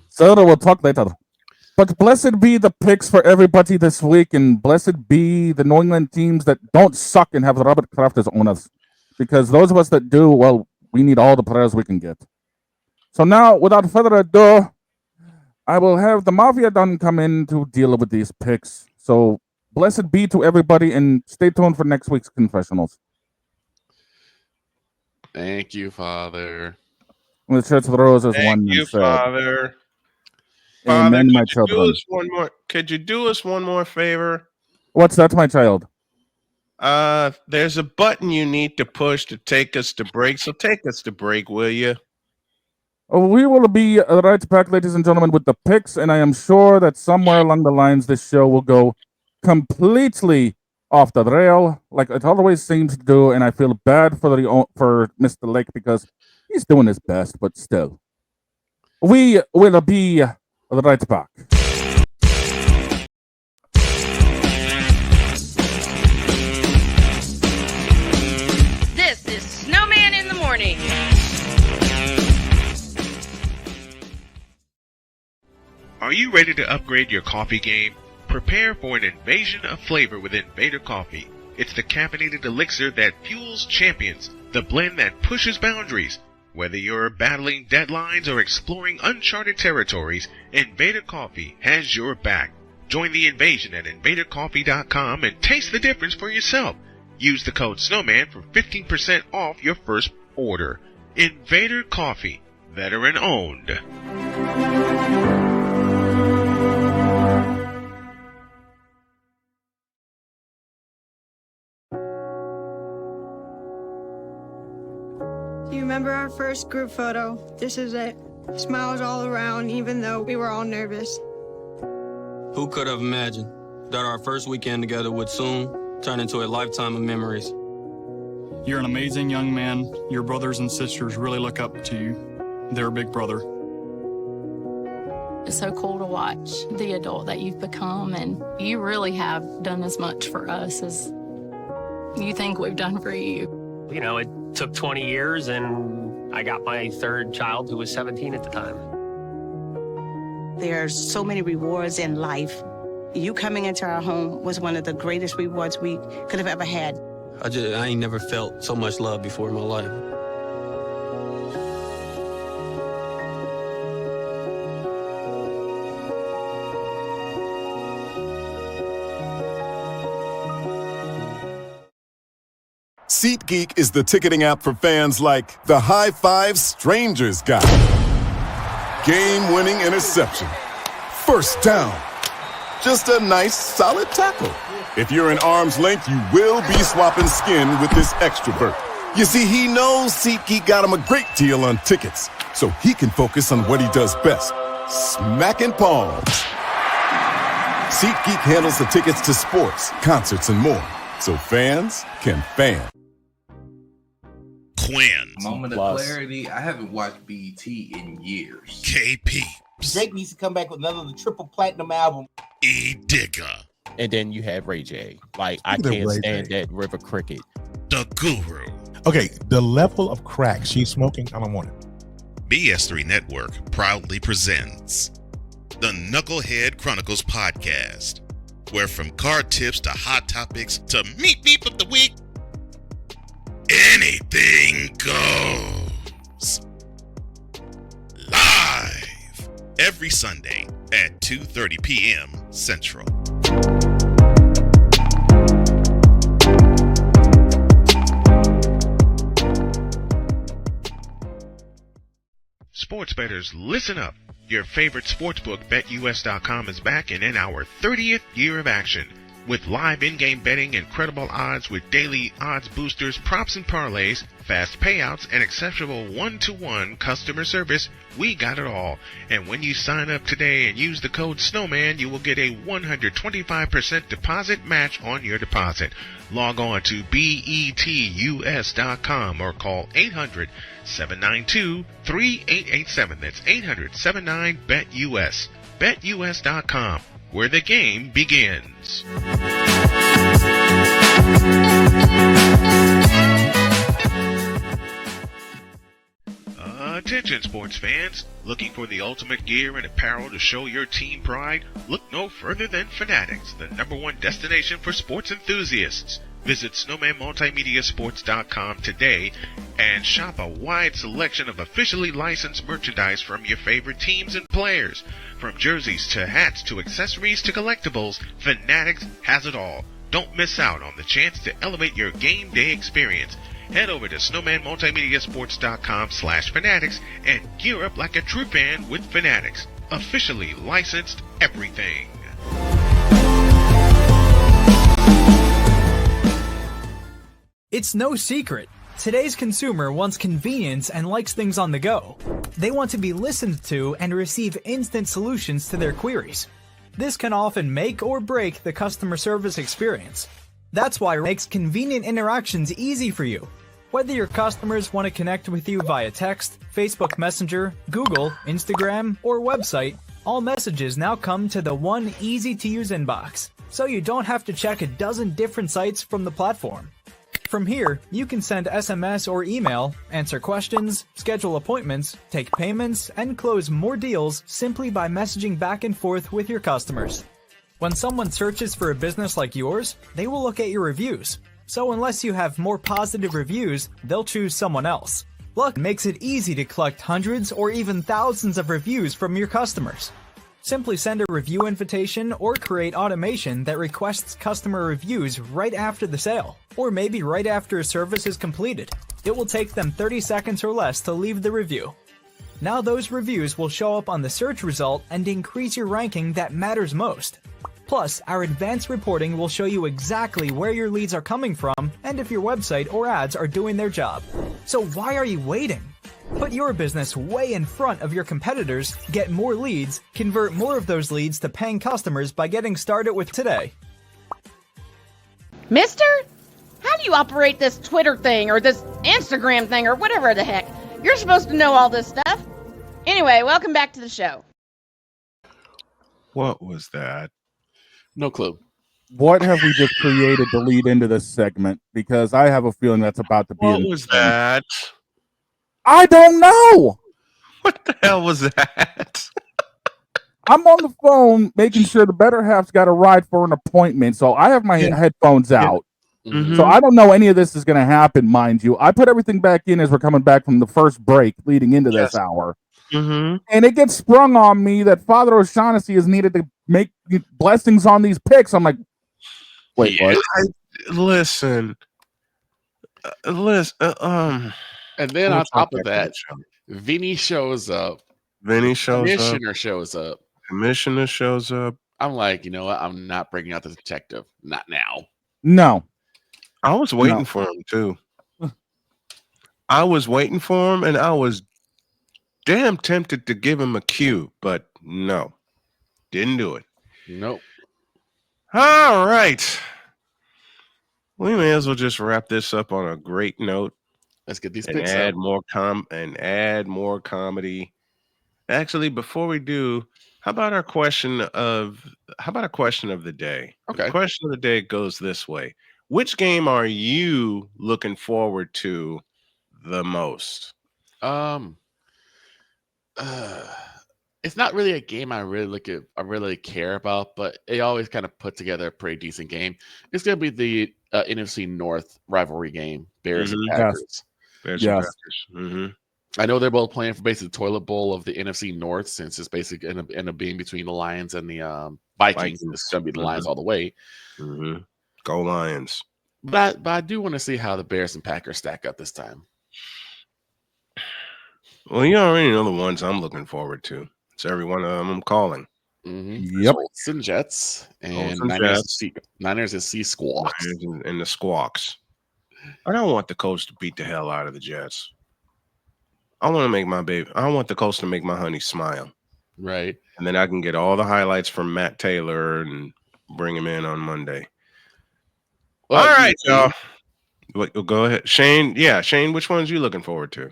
So we'll talk later. But blessed be the picks for everybody this week, and blessed be the New England teams that don't suck and have Robert Kraft as owners. Because those of us that do, well, we need all the players we can get. So now, without further ado, I will have the Mafia done come in to deal with these picks. So blessed be to everybody, and stay tuned for next week's confessionals. Thank you, Father. The Church of the Rose is one. Thank you, said. Father. Amen, my could you children. do us one more? Could you do us one more favor? What's that, my child? There's a button you need to push to take us to break. So take us to break, will you? We will be right back, ladies and gentlemen, with the picks, and I am sure that somewhere along the lines this show will go completely off the rail, like it always seems to do, and I feel bad for Mr. Lake because he's doing his best, but still. We will be right back. This is Snowman in the morning. Are you ready to upgrade your coffee game? Prepare for an invasion of flavor with Invader Coffee. It's the caffeinated elixir that fuels champions, the blend that pushes boundaries. Whether you're battling deadlines or exploring uncharted territories, Invader Coffee has your back. Join the invasion at invadercoffee.com and taste the difference for yourself. Use the code Snowman for 15% off your first order. Invader Coffee, veteran owned. Do you remember our first group photo? This is it. Smiles all around, even though we were all nervous. Who could have imagined that our first weekend together would soon turn into a lifetime of memories? You're an amazing young man. Your brothers and sisters really look up to you. They're a big brother. It's so cool to watch the adult that you've become, and you really have done as much for us as you think we've done for you. You know, it took 20 years, and I got my third child, who was 17 at the time. There are so many rewards in life. You coming into our home was one of the greatest rewards we could have ever had. I ain't never felt so much love before in my life. SeatGeek is the ticketing app for fans like the High Five Strangers guy. Game-winning interception. First down. Just a nice, solid tackle. If you're in arm's length, you will be swapping skin with this extrovert. You see, he knows SeatGeek got him a great deal on tickets, so he can focus on what he does best, smacking palms. SeatGeek handles the tickets to sports, concerts, and more, so fans can fan. Quinn. Moment of clarity. I haven't watched BT in years. KP. Drake needs to come back with another triple platinum album. E Digger. And then you have Ray J. Like, I can't stand that River Cricket. The Guru. Okay, the level of crack she's smoking, I don't want it. BS3 Network proudly presents the Knucklehead Chronicles podcast, where from card tips to hot topics to meep of the week, anything goes. Live every Sunday at 2:30 p.m. Central. Sports bettors, listen up. Your favorite sportsbook, BetUS.com, is back and in our 30th year of action. With live in-game betting, incredible odds with daily odds boosters, props and parlays, fast payouts, and exceptional one-to-one customer service, we got it all. And when you sign up today and use the code Snowman, you will get a 125% deposit match on your deposit. Log on to betus.com or call 800-792-3887. That's 800-79-BET-US. BetUS.com, where the game begins. Attention sports fans, looking for the ultimate gear and apparel to show your team pride? Look no further than Fanatics, the #1 destination for sports enthusiasts. Visit snowmanmultimediasports.com today and shop a wide selection of officially licensed merchandise from your favorite teams and players. From jerseys to hats to accessories to collectibles, Fanatics has it all. Don't miss out on the chance to elevate your game day experience. Head over to snowmanmultimediasports.com/fanatics and gear up like a true fan with Fanatics. Officially licensed everything. It's no secret. Today's consumer wants convenience and likes things on the go. They want to be listened to and receive instant solutions to their queries. This can often make or break the customer service experience. That's why it makes convenient interactions easy for you. Whether your customers want to connect with you via text, Facebook Messenger, Google, Instagram, or website, all messages now come to the one easy-to-use inbox, so you don't have to check a dozen different sites from the platform. From here, you can send SMS or email, answer questions, schedule appointments, take payments, and close more deals simply by messaging back and forth with your customers. When someone searches for a business like yours, they will look at your reviews. So unless you have more positive reviews, they'll choose someone else. Luck makes it easy to collect hundreds or even thousands of reviews from your customers. Simply send a review invitation or create automation that requests customer reviews right after the sale, or maybe right after a service is completed. It will take them 30 seconds or less to leave the review. Now those reviews will show up on the search result and increase your ranking that matters most. Plus, our advanced reporting will show you exactly where your leads are coming from and if your website or ads are doing their job. So why are you waiting? Put your business way in front of your competitors, get more leads, convert more of those leads to paying customers by getting started with today. Mister? How do you operate this Twitter thing or this Instagram thing or whatever the heck? You're supposed to know all this stuff. Anyway, welcome back to the show. What was that? No clue. What have we just created to lead into this segment? Because I have a feeling that's about to be. What was that? I don't know. What the hell was that? I'm on the phone making sure the better half's got a ride for an appointment, so I have my headphones out. Mm-hmm. So I don't know any of this is going to happen, mind you. I put everything back in as we're coming back from the first break leading into this hour. Mm-hmm. And it gets sprung on me that Father O'Shaughnessy is needed to make blessings on these picks. I'm like, wait, what? Listen. And then on top of that, Vinny shows up. Commissioner shows up. Commissioner shows up. I'm like, you know what? I'm not bringing out the detective. Not now. No. I was waiting for him, too. I was waiting for him, and I was damn tempted to give him a cue, but no. Didn't do it. Nope. All right. We may as well just wrap this up on a great note. Let's get these and picks add up. add more comedy. Actually, before we do, how about a question of the day? Okay. The question of the day goes this way: which game are you looking forward to the most? It's not really a game I really care about, but it always kind of put together a pretty decent game. It's gonna be the NFC North rivalry game, Bears and Packers. Bears and Packers. Mm-hmm. I know they're both playing for basically the toilet bowl of the NFC North, since it's basically end up being between the Lions and the Vikings. It's gonna be the Lions all the way. Mm-hmm. Go Lions! But I do want to see how the Bears and Packers stack up this time. Well, you already know the ones I'm looking forward to. It's every one of them I'm calling. Yep. Colts and Jets, and Colts and Niners and Sea Squawks. And the Squawks. I don't want the Colts to beat the hell out of the Jets. I want the Colts to make my honey smile. Right. And then I can get all the highlights from Matt Taylor and bring him in on Monday. Well, all right, y'all. Go ahead. Shane, which ones are you looking forward to?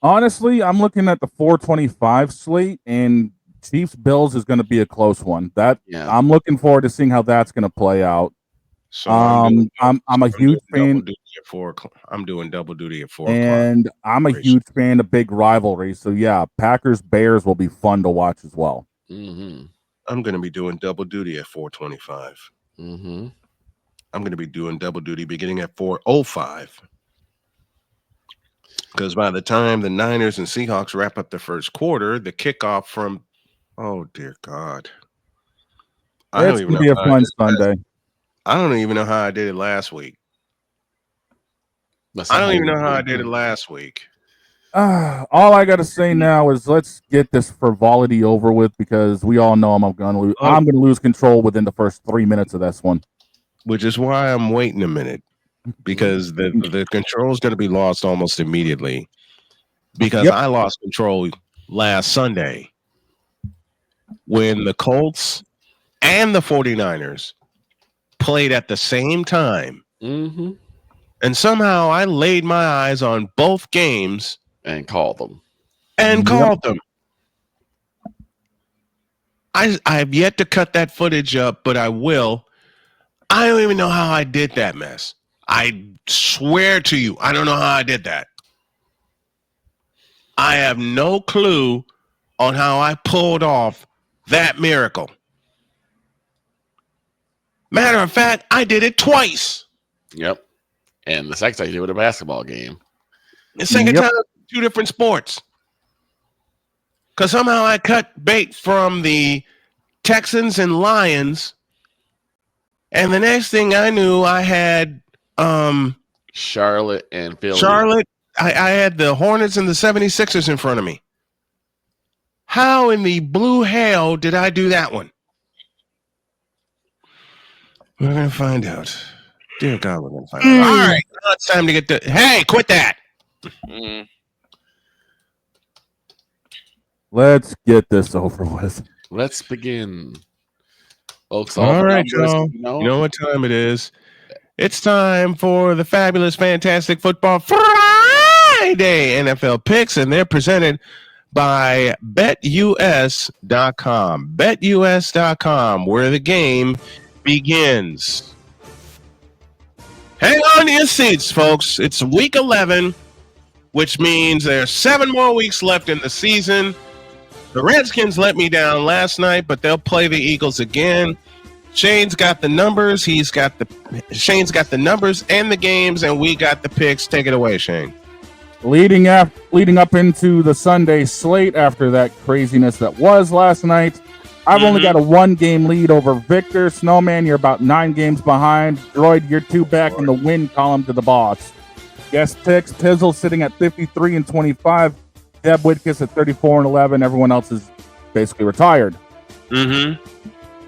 Honestly, I'm looking at the 425 slate, and Chiefs Bills is going to be a close one. I'm looking forward to seeing how that's going to play out. So I'm a huge fan. I'm doing double duty at 4 o'clock. And I'm a huge fan of big rivalries. So yeah, Packers Bears will be fun to watch as well. I'm going to be doing double duty at 425. I'm going to be doing double duty beginning at 4:05. Because by the time the Niners and Seahawks wrap up the first quarter, the kickoff from, oh dear God, It's going to be a fun Sunday. I don't even know how I did it last week. I don't even know how I did it last week. All I got to say now is let's get this frivolity over with, because we all know I'm going to lose. I'm going to lose control within the first 3 minutes of this one. Which is why I'm waiting a minute, because the control is going to be lost almost immediately, because I lost control last Sunday when the Colts and the 49ers played at the same time. And somehow I laid my eyes on both games and called them. I have yet to cut that footage up, but I will. I don't even know how I did that mess. I swear to you, I don't know how I did that. I have no clue on how I pulled off that miracle. Matter of fact, I did it twice. Yep. And the second time you did with a basketball game. The second time, 2 different sports. Because somehow I cut bait from the Texans and Lions, and the next thing I knew, I had Charlotte and Philly. I had the Hornets and the 76ers in front of me. How in the blue hell did I do that one? We're going to find out. Dear God, we're going to find out. All right, now it's time to get the... Hey, quit that! Let's get this over with. Let's begin. Folks, all right, y'all. You know what time it is. It's time for the fabulous, fantastic Football Friday NFL picks, and they're presented by BetUS.com. BetUS.com, where the game begins. Hang on to your seats, folks. It's week 11, which means there's 7 more weeks left in the season. The Redskins let me down last night, but they'll play the Eagles again. Shane's got the numbers. Shane's got the numbers and the games, and we got the picks. Take it away, Shane. Leading up into the Sunday slate after that craziness that was last night, I've only got a 1-game lead over Victor. Snowman, you're about 9 games behind. Droid, you're 2 back in the win column to the boss. Guest picks, Pizzle sitting at 53-25. Deb Whitkiss at 34-11. Everyone else is basically retired.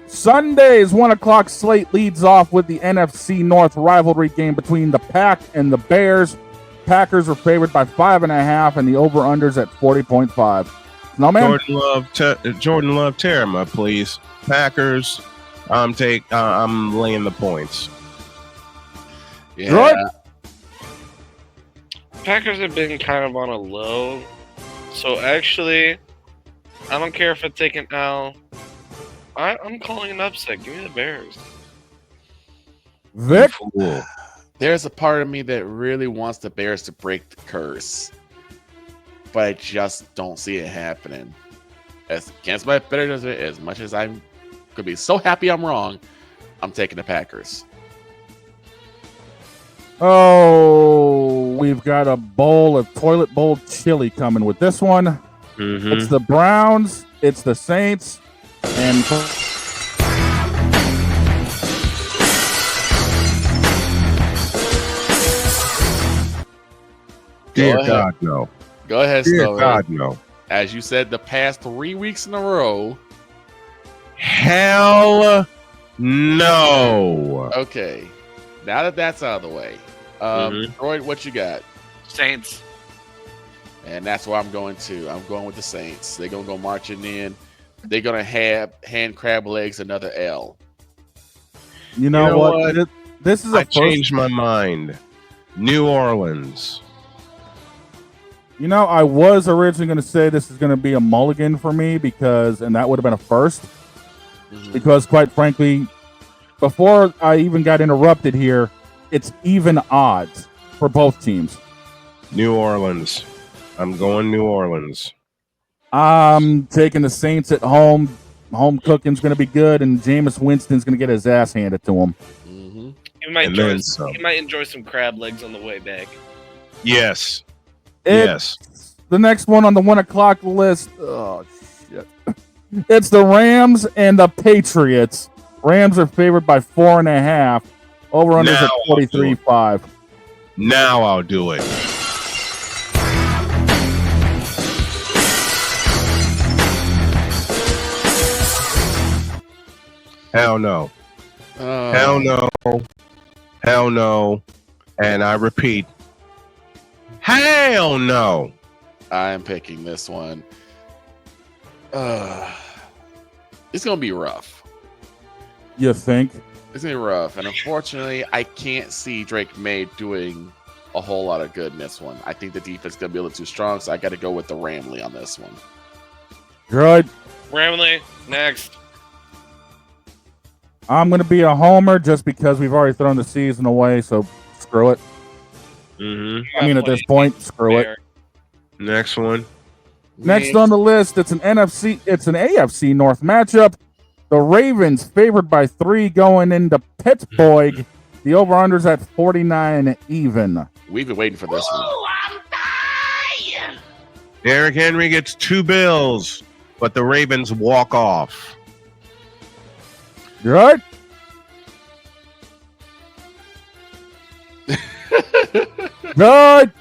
Sunday's 1 o'clock slate leads off with the NFC North rivalry game between the Pack and the Bears. Packers are favored by 5.5, and the over-unders at 40.5. Snowman? Jordan Love, Terama, please. Packers. I'm laying the points. Yeah. Droid? Packers have been kind of on a low. So actually, I don't care if I take an L. I'm calling an upset. Give me the Bears. Vic? There's a part of me that really wants the Bears to break the curse, but I just don't see it happening. As against my better, as much as I could be so happy I'm wrong, I'm taking the Packers. Oh, we've got a bowl of toilet bowl chili coming with this one. It's the Browns, it's the Saints, and Dear God, no. Go ahead, Dear Snowman. God, no. As you said, the past 3 weeks in a row, Hell no. Okay. Now that that's out of the way, Droid, what you got? Saints. And that's where I'm going to. I'm going with the Saints. They're going to go marching in. They're going to have hand crab legs another L. You know what? This is I changed my mind. New Orleans. You know, I was originally going to say this is going to be a mulligan for me and that would have been a first. Because quite frankly, before I even got interrupted here, it's even odds for both teams. New Orleans. I'm going New Orleans. I'm taking the Saints at home. Home cooking's going to be good, and Jameis Winston's going to get his ass handed to him. He might enjoy some crab legs on the way back. Yes. Yes. The next one on the 1 o'clock list. Oh, shit. It's the Rams and the Patriots. Rams are favored by 4.5. Over-unders at 43.5. Now I'll do it. Hell no. Hell no. Hell no. And I repeat, hell no. I am picking this one. It's going to be rough. You think? It's going to be rough. And unfortunately, I can't see Drake May doing a whole lot of good in this one. I think the defense is going to be a little too strong, so I got to go with the Ramley on this one. Good. Ramley, next. I'm going to be a homer just because we've already thrown the season away, so screw it. I mean, at this point, screw it. Next one. Next on the list, it's an AFC North matchup. The Ravens favored by 3 going into Pittsburgh. The over-under's at 49 even. We've been waiting for this one. Derrick Henry gets 2 bills, but the Ravens walk off. You right? Good.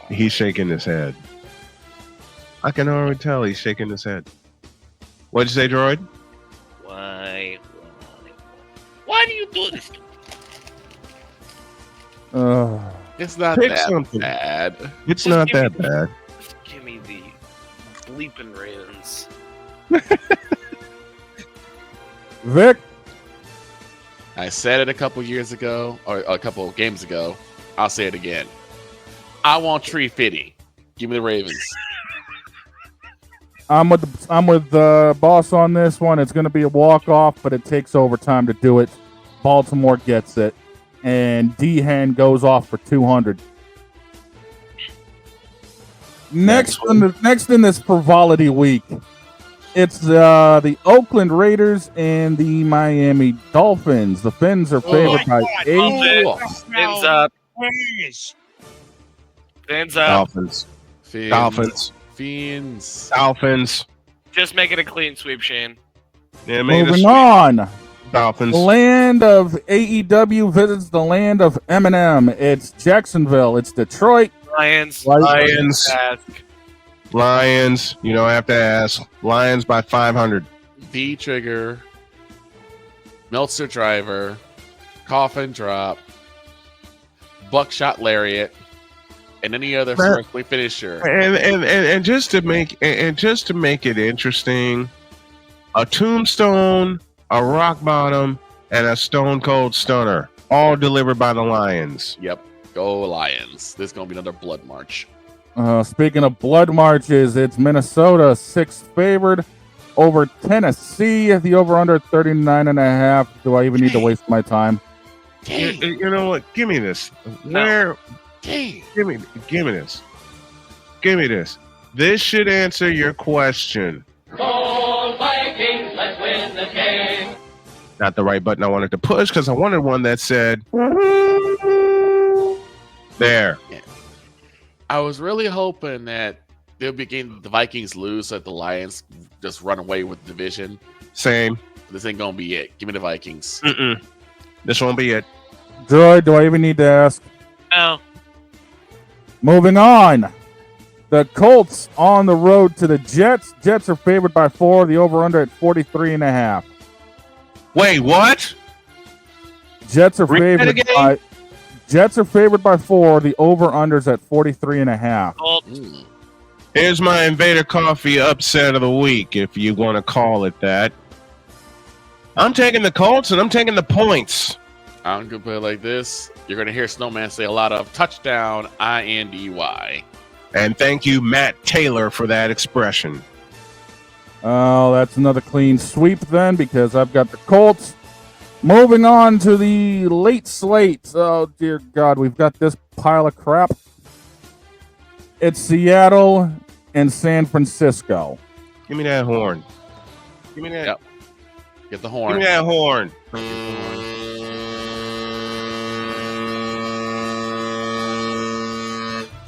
He's shaking his head. I can already tell he's shaking his head. What'd you say, Droid? Why do you do this? It's not Pick that something. bad. It's Just not give that bad. Give me the bleeping Ravens. Vic? I said it a couple years ago, or a couple of games ago. I'll say it again. I want Tree Fitty. Give me the Ravens. I'm with the boss on this one. It's going to be a walk-off, but it takes overtime to do it. Baltimore gets it. And Dehan goes off for 200. Next in this frivolity week, it's the Oakland Raiders and the Miami Dolphins. The Fins are favored by 8. Fins up. Fins up. Dolphins. Dolphins. Fiends. Dolphins. Just make it a clean sweep, Shane. Yeah, Moving on. Dolphins. The land of AEW visits the land of Eminem. It's Jacksonville. It's Detroit. Lions. Lions. Lions. You don't have to ask. Lions by 500. V-Trigger. Meltzer Driver. Coffin Drop. Buckshot Lariat. And any other firstly finisher. And just to make it interesting, a tombstone, a rock bottom, and a stone cold stunner, all delivered by the Lions. Yep, go Lions. This is gonna be another blood march. Speaking of blood marches, it's Minnesota 6 favored over Tennessee. The over under 39.5. Do I even need to waste my time? You know what? Give me this. Where? Give me this. Give me this. This should answer your question. Go Vikings, let's win the game. Not the right button I wanted to push because I wanted one that said there. Yeah. I was really hoping that they'll begin the Vikings lose so that the Lions just run away with the division. Same. This ain't gonna be it. Give me the Vikings. This won't be it. Droid, do I even need to ask? No. Moving on. The Colts on the road to the Jets. Jets are favored by 4. The over-under at 43.5. Wait, what? Jets are favored by 4. The over-under's at 43.5. Here's my Invader Coffee upset of the week, if you want to call it that. I'm taking the Colts, and I'm taking the points. I'm going to put it like this. You're going to hear Snowman say a lot of touchdown, INDY. And thank you, Matt Taylor, for that expression. Oh, that's another clean sweep then, because I've got the Colts. Moving on to the late slate. Oh, dear God, we've got this pile of crap. It's Seattle and San Francisco. Give me that horn. Give me that. Yep. Get the horn. Give me that horn.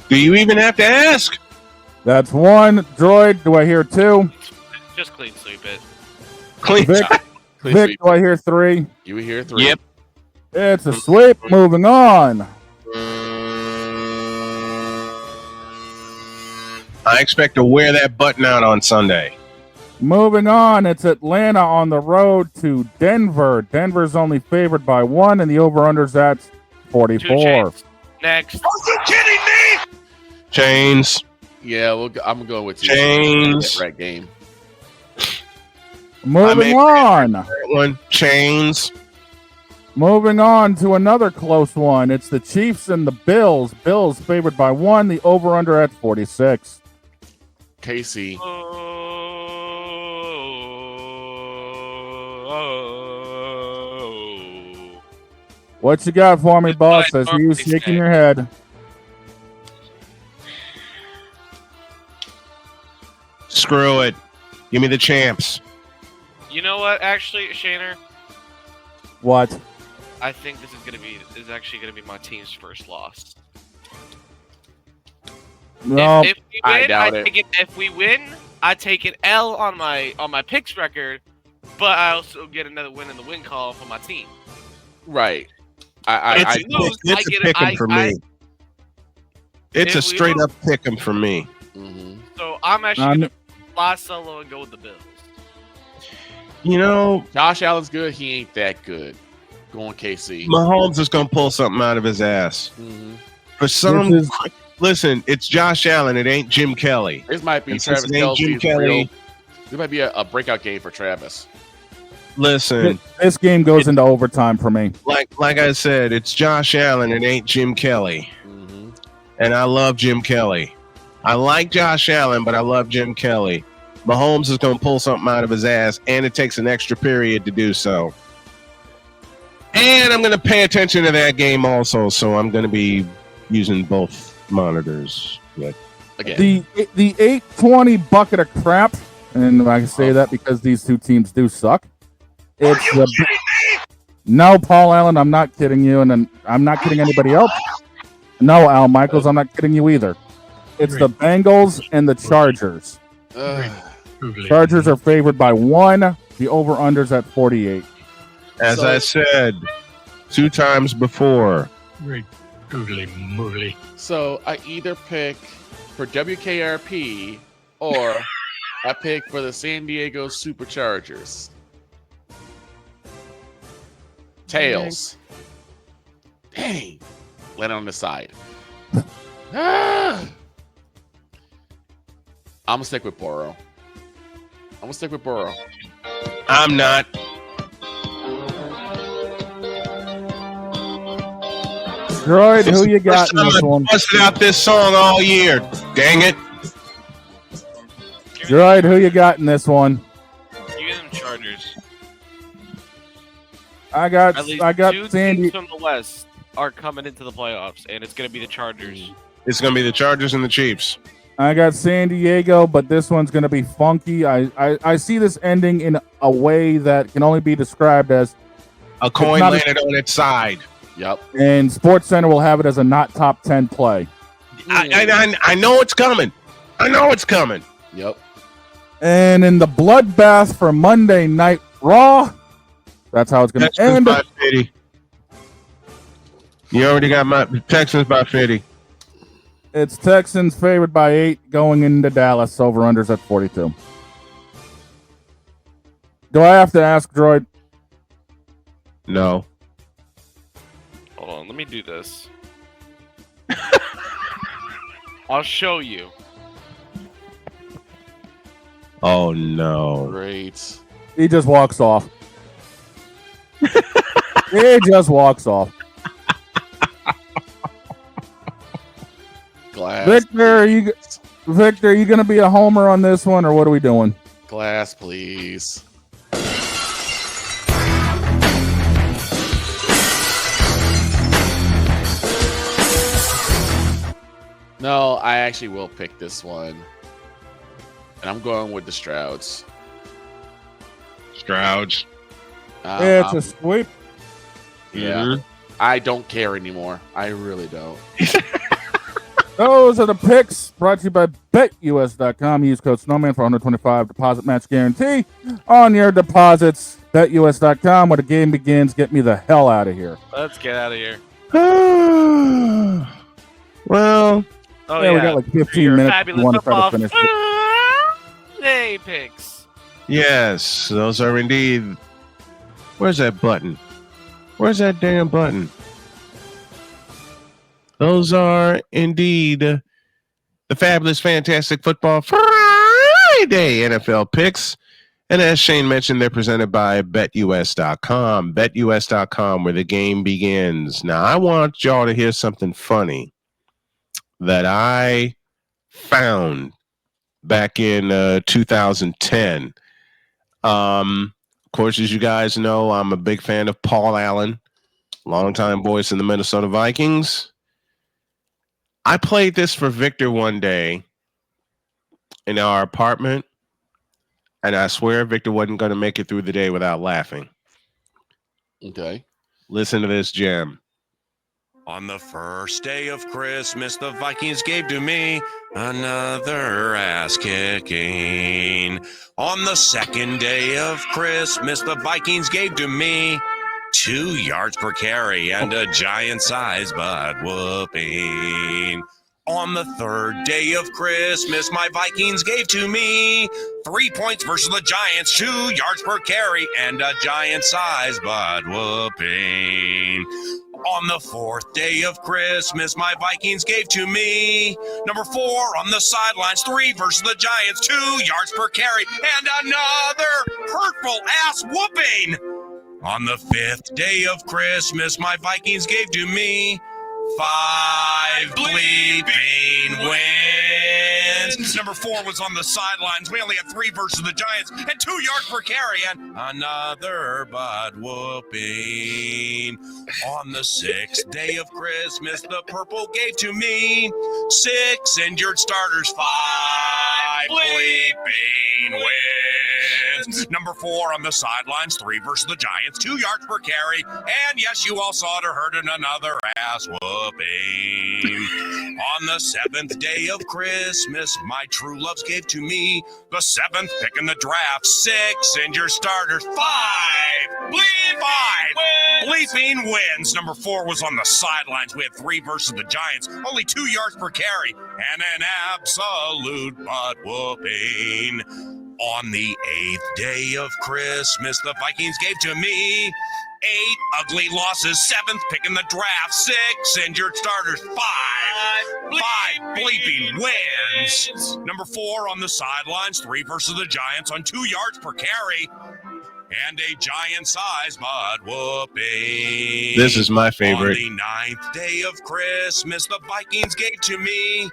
Do you even have to ask? That's 1. Droid, do I hear 2? Just clean sweep it. Clean Vic, Clean Vic, sweep. do I hear 3? You hear 3. Yep. It's a sweep. Moving on. I expect to wear that button out on Sunday. Moving on, it's Atlanta on the road to Denver. Denver's only favored by 1, and the over-under's at 44. Next. Are you kidding me? Chains. Yeah, I'm going with you. Chains. Right game. Moving on. One. Chains. Moving on to another close one. It's the Chiefs and the Bills. Bills favored by 1, the over-under at 46. Casey. What you got for me, boss? As you shaking your head. Screw it. Give me the champs. You know what? Actually, Shaner, What? I think this is actually gonna be my team's first loss. No, If we I win, doubt it. take it. If we win, I take an L on my picks record, but I also get another win in the win column for my team. Right. It's a pick 'em for me. It's a If we straight lose- up pick 'em for me. So I'm actually gonna fly solo and go with the Bills. You know, Josh Allen's good. He ain't that good. Going KC. Mahomes is going to pull something out of his ass. For some, listen, it's Josh Allen. It ain't Jim Kelly. This might be And since Travis it ain't Jim Kelce's Kelly. This might be a breakout game for Travis. Listen, this game goes into overtime for me. like I said, it's Josh Allen. It ain't Jim Kelly. And I love Jim Kelly. I like Josh Allen, but I love Jim Kelly. Mahomes is going to pull something out of his ass, and it takes an extra period to do so. And I'm going to pay attention to that game also, so I'm going to be using both monitors. But The 820 bucket of crap, and I can say that because these two teams do suck. It's no, Paul Allen, I'm not kidding you, and I'm not kidding anybody else. No, Al Michaels, I'm not kidding you either. It's the Bengals and the Chargers. Chargers are favored by 1. The over-under's at 48. as I said 2 times before, So I either pick for WKRP or I pick for the San Diego Superchargers. Tails. Dang. Land on the side. I'm gonna stick with Burrow. I'm not. Droid, who you got in this one? Busted out this song all year. Dang it. Droid, who you got in this one? You get them Chargers. I got At least 2 Sandy. teams from the West are coming into the playoffs, and it's going to be the Chargers. It's going to be the Chargers and the Chiefs. I got San Diego, but this one's going to be funky. I see this ending in a way that can only be described as a coin landed on its side. Yep. And SportsCenter will have it as a not top 10 play. I know it's coming. I know it's coming. Yep. And in the bloodbath for Monday Night Raw, that's how it's going to end. By 50. You already got my Texans by 50. It's Texans favored by 8 going into Dallas. Over-unders at 42. Do I have to ask, Droid? No. Hold on, let me do this. I'll show you. Oh, no. Great. He just walks off. He just walks off. Glass. Victor, are you going to be a homer on this one, or what are we doing? Glass, please. No, I actually will pick this one. And I'm going with the Strouds. Strouds. It's a sweep. Yeah. I don't care anymore. I really don't. Those are the picks brought to you by BetUS.com. Use code Snowman for $125 deposit match guarantee on your deposits. BetUS.com. When the game begins, get me the hell out of here. Let's get out of here. Well, we got like 15 minutes. Fabulous We want to try football to finish it. Day picks. yes, those are indeed. Where's that button? Where's that damn button? Those are indeed the fabulous, fantastic football Friday NFL picks. And as Shane mentioned, they're presented by BetUS.com. BetUS.com, where the game begins. Now, I want y'all to hear something funny that I found back in 2010. Of course, as you guys know, I'm a big fan of Paul Allen, longtime voice in the Minnesota Vikings. I played this for Victor one day in our apartment, and I swear Victor wasn't going to make it through the day without laughing. Okay. Listen to this gem. On the first day of Christmas, the Vikings gave to me another ass kicking. On the second day of Christmas, the Vikings gave to me 2 yards per carry and a giant-sized butt whooping. On the third day of Christmas, my Vikings gave to me 3 points versus the Giants, 2 yards per carry, and a giant-sized butt whooping. On the fourth day of Christmas, my Vikings gave to me number 4 on the sidelines, 3 versus the Giants, 2 yards per carry, and another hurtful ass whooping. On the fifth day of Christmas, my Vikings gave to me 5 bleeping wins. Number 4 was on the sidelines. We only had 3 versus the Giants and 2 yards per carry and another butt whooping. On the sixth day of Christmas, the purple gave to me 6 injured starters, 5 bleeping wins. Number 4 on the sidelines, 3 versus the Giants, 2 yards per carry, and yes, you all saw it or heard it, another ass whooping. On the 7th day of Christmas, my true loves gave to me the 7th pick in the draft, 6 injured starters, 5 bleeping wins. Number 4 was on the sidelines. We had 3 versus the Giants, only 2 yards per carry, and an absolute butt whooping. On the 8th day of Christmas, the Vikings gave to me 8 ugly losses, 7th pick in the draft, 6 injured starters, 5 bleeping wins. Number 4 on the sidelines, 3 versus the Giants on 2 yards per carry, and a giant-sized butt whooping. This is my favorite. On the 9th day of Christmas, the Vikings gave to me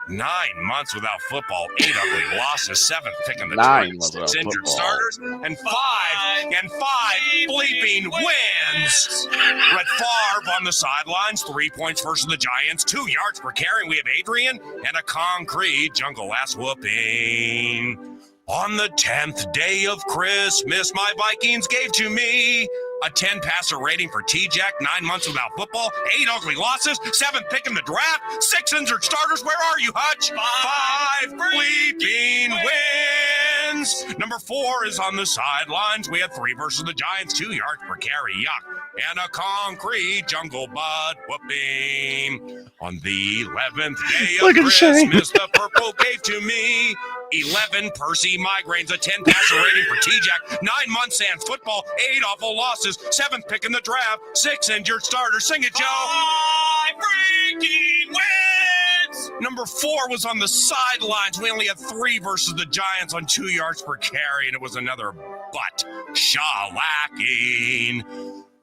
9 months without football, 8 ugly losses, 7th pick in the draft, 6 injured starters, and 5 bleeping wins. Brett Favre on the sidelines, 3 points versus the Giants, 2 yards per carry. We have Adrian and a concrete jungle ass whooping. On the 10th day of Christmas, my Vikings gave to me a 10 passer rating for T-Jack, 9 months without football, 8 ugly losses, 7th pick in the draft, 6 injured starters. Where are you, Hutch? 5 bleeping wins. Number 4 is on the sidelines. We had 3 versus the Giants, 2 yards per carry, yuck, and a concrete jungle butt whooping. On the 11th day Look of at Shane. Christmas, the purple gave to me 11 Percy migraines, a 10 passer rating for T-Jack, 9 months sans football, 8 awful losses, 7th pick in the draft, 6 injured starters. Sing it, Joe. 5 freaking wins. Number 4 was on the sidelines. We only had 3 versus the Giants on 2 yards per carry, and it was another butt shellacking.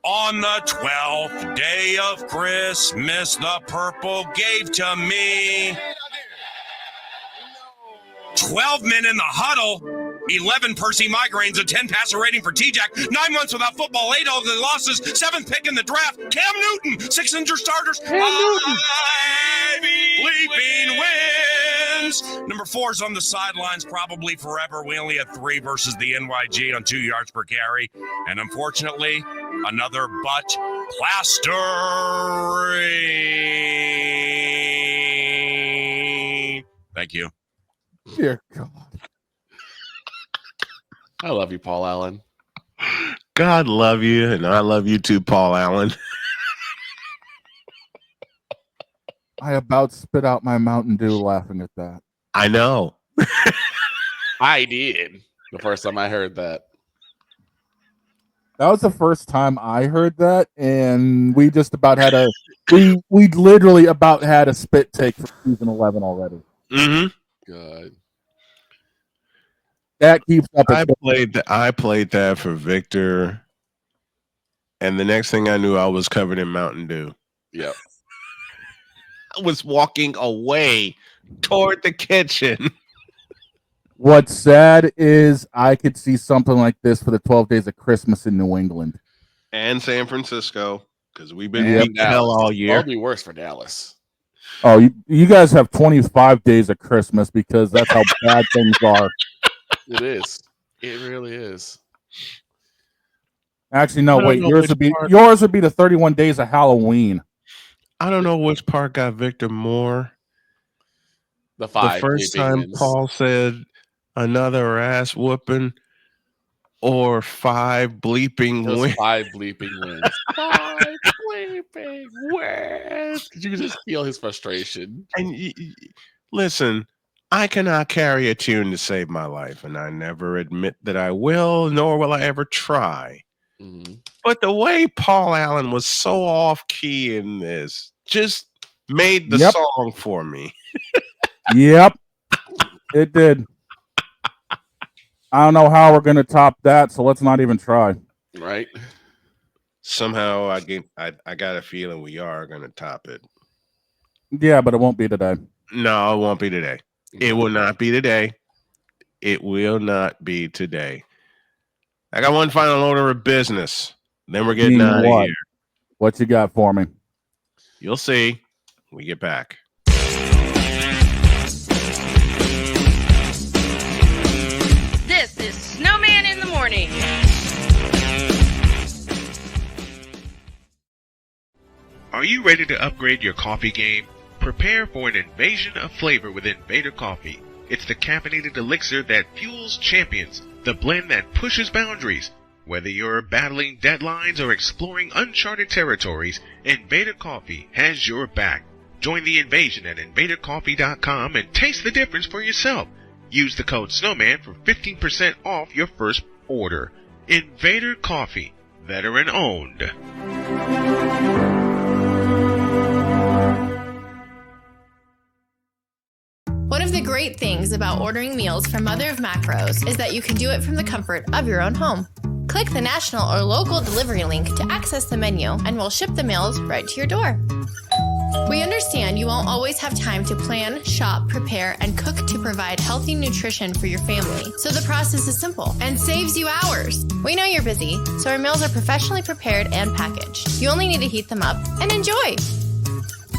On the 12th day of Christmas, the purple gave to me 12 men in the huddle, 11 Percy migraines, a 10 passer rating for T-Jack, 9 months without football, 8 ugly losses, 7th pick in the draft, Cam Newton, 6 injured starters, 5 bleeping wins. Number 4's on the sidelines, probably forever. We only had 3 versus the NYG on 2 yards per carry. And unfortunately, another butt plastering. Thank you. Dear God. I love you, Paul Allen. God love you, and I love you too, Paul Allen. I about spit out my Mountain Dew laughing at that. I know. I did the first time I heard that. That was the first time I heard that, and we just about had a we literally about had a spit take for season 11 already. Mm-hmm. Good. That keeps up. I played that for Victor, and the next thing I knew, I was covered in Mountain Dew. Yep. I was walking away toward the kitchen. What's sad is I could see something like this for the 12 days of Christmas in New England and San Francisco, because we've been And beating the hell all year. Probably worse for Dallas. Oh, you guys have 25 days of Christmas because that's how bad things are. It is. It really is. Actually, no, wait. Yours would be the 31 days of Halloween. I don't know which part got Victor more. The first time wins. Paul said another ass whooping or 5 bleeping Those wins. 5 bleeping wins. 5 bleeping wins. You can just feel his frustration. And listen, I cannot carry a tune to save my life, and I never admit that I will, nor will I ever try. Mm-hmm. But the way Paul Allen was so off key in this just made the song for me. Yep, it did. I don't know how we're going to top that, so let's not even try. Right. Somehow I got a feeling we are going to top it. Yeah, but it won't be today. No, it won't be today. It will not be today. It will not be today. I got one final order of business. Then we're getting out of here. What you got for me? You'll see when we get back. This is Snowman in the Morning. Are you ready to upgrade your coffee game? Prepare for an invasion of flavor with Invader Coffee. It's the caffeinated elixir that fuels champions, the blend that pushes boundaries. Whether you're battling deadlines or exploring uncharted territories, Invader Coffee has your back. Join the invasion at invadercoffee.com and taste the difference for yourself. Use the code Snowman for 15% off your first order. Invader Coffee, veteran owned. One of the great things about ordering meals from Mother of Macros is that you can do it from the comfort of your own home. Click the national or local delivery link to access the menu, and we'll ship the meals right to your door. We understand you won't always have time to plan, shop, prepare, and cook to provide healthy nutrition for your family, so the process is simple and saves you hours. We know you're busy, so our meals are professionally prepared and packaged. You only need to heat them up and enjoy.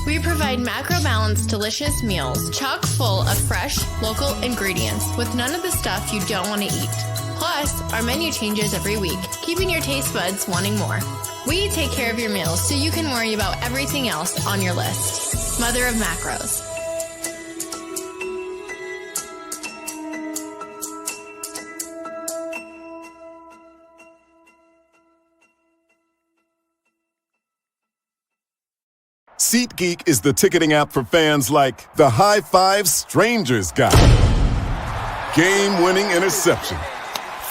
We provide macro-balanced, delicious meals, chock full of fresh, local ingredients with none of the stuff you don't want to eat. Plus, our menu changes every week, keeping your taste buds wanting more. We take care of your meals so you can worry about everything else on your list. Mother of Macros. SeatGeek is the ticketing app for fans like the high five strangers got. Game-winning interception.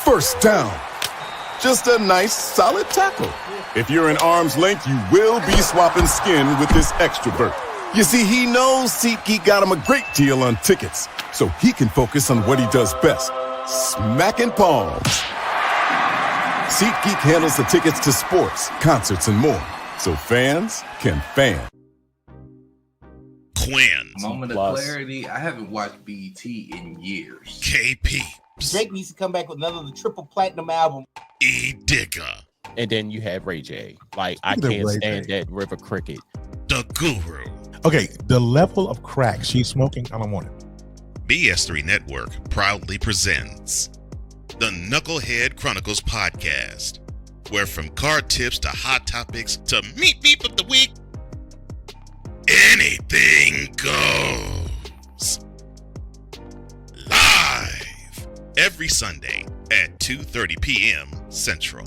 First down. Just a nice, solid tackle. If you're in arm's length, you will be swapping skin with this extrovert. You see, he knows SeatGeek got him a great deal on tickets, so he can focus on what he does best, smacking palms. SeatGeek handles the tickets to sports, concerts, and more, so fans can fan. Quinn. Moment of clarity. I haven't watched BET in years. KP. Drake needs to come back with another triple platinum album. E Digger. And then you have Ray J. Like, I can't stand that River Cricket. The Guru. Okay, the level of crack she's smoking, I don't want it. BS3 Network proudly presents the Knucklehead Chronicles podcast, where from card tips to hot topics to meep of the week, anything goes. Live every Sunday at 2:30 p.m. Central.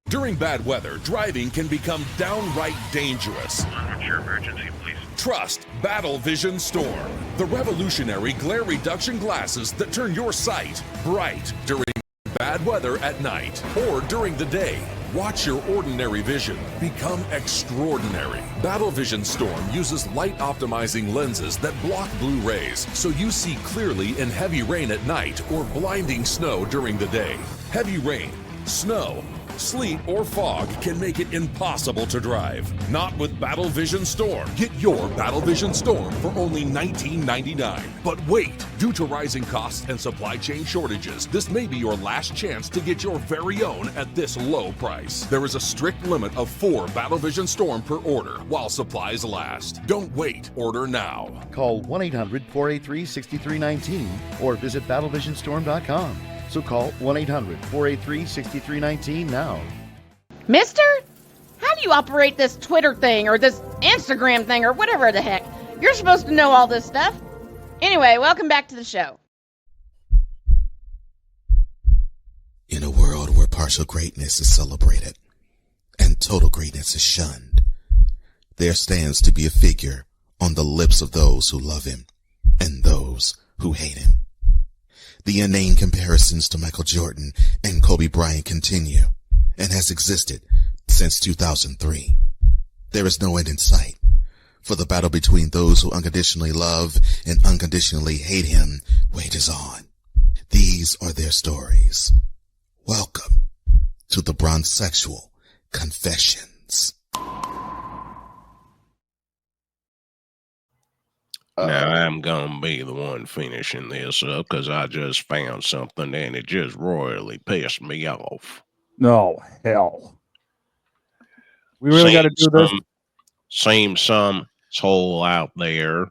During bad weather, driving can become downright dangerous. What's your emergency, please? Trust Battle Vision Storm, the revolutionary glare reduction glasses that turn your sight bright during bad weather at night or during the day. Watch your ordinary vision become extraordinary. Battle Vision Storm uses light optimizing lenses that block blue rays so you see clearly in heavy rain at night or blinding snow during the day. Heavy rain, snow, sleet, or fog can make it impossible to drive. Not with Battle Vision Storm. Get your Battle Vision Storm for only $19.99. But wait, due to rising costs and supply chain shortages, this may be your last chance to get your very own at this low price. There is a strict limit of 4 Battle Vision Storm per order while supplies last. Don't wait, order now. Call 1-800-483-6319 or visit battlevisionstorm.com. So call 1-800-483-6319 now. Mister? How do you operate this Twitter thing or this Instagram thing or whatever the heck? You're supposed to know all this stuff. Anyway, welcome back to the show. In a world where partial greatness is celebrated and total greatness is shunned, there stands to be a figure on the lips of those who love him and those who hate him. The inane comparisons to Michael Jordan and Kobe Bryant continue and has existed since 2003. There is no end in sight, for the battle between those who unconditionally love and unconditionally hate him wages on. These are their stories. Welcome to the Bronzexual Confessions. Now, I'm going to be the one finishing this up because I just found something and it just royally pissed me off. No, hell. We really got to do this? Seems some soul out there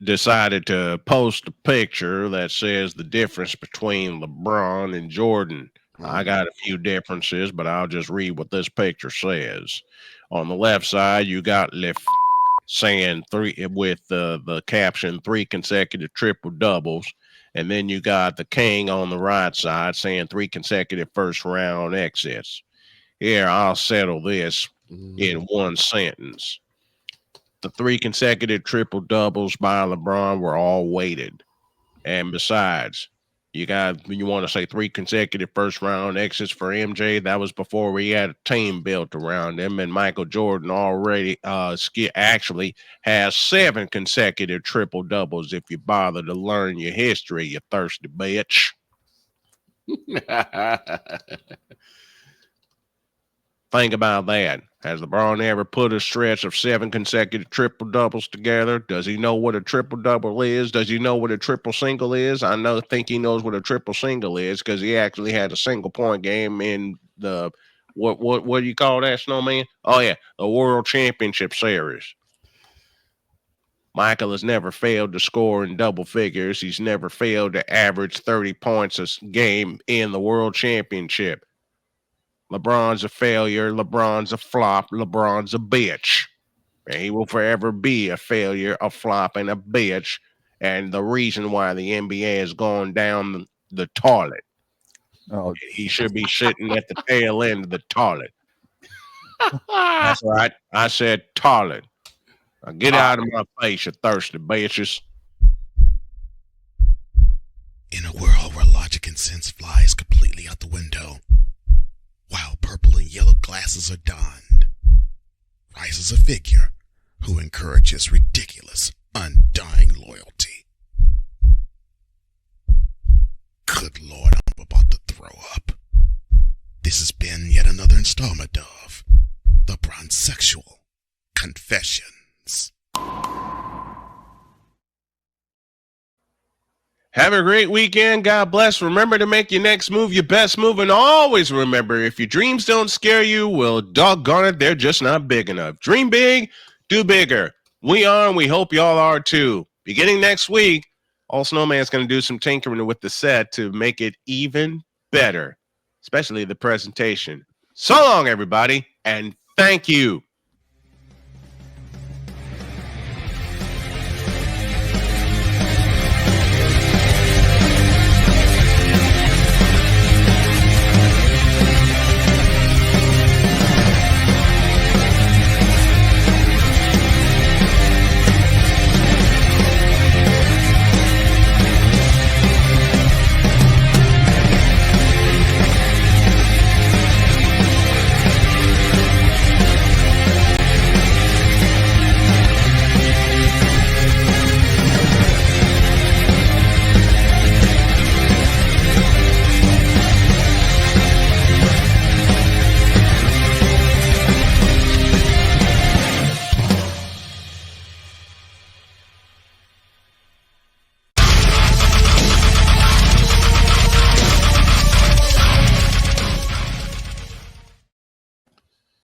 decided to post a picture that says the difference between LeBron and Jordan. I got a few differences, but I'll just read what this picture says. On the left side, you got saying 3 with the caption 3 consecutive triple doubles, and then you got the king on the right side saying 3 consecutive first round exits. Here, I'll settle this in one sentence. The 3 consecutive triple doubles by LeBron were all weighted, and besides, you want to say 3 consecutive first round exits for MJ. That was before we had a team built around him, and Michael Jordan already actually has 7 consecutive triple doubles. If you bother to learn your history, you thirsty bitch. Think about that. Has LeBron ever put a stretch of 7 consecutive triple doubles together? Does he know what a triple double is? Does he know what a triple single is? I think he knows what a triple single is because he actually had a single point game in the what do you call that, Snowman? Oh yeah, the World Championship Series. Michael has never failed to score in double figures. He's never failed to average 30 points a game in the World Championship. LeBron's a failure. LeBron's a flop. LeBron's a bitch. And he will forever be a failure, a flop, and a bitch. and the reason why the NBA has gone down the toilet. Oh, he should be sitting at the tail end of the toilet. That's right. I said toilet. Now get out of my face, you thirsty bitches. In a world where logic and sense flies completely out the window, while purple and yellow glasses are donned, rises a figure who encourages ridiculous, undying loyalty. Good Lord, I'm about to throw up. This has been yet another installment of The Bronzexual Confessions. Have a great weekend. God bless. Remember to make your next move your best move. And always remember, if your dreams don't scare you, well, doggone it, they're just not big enough. Dream big, do bigger. We are, and we hope y'all are too. Beginning next week, All Snowman's going to do some tinkering with the set to make it even better, especially the presentation. So long, everybody, and thank you.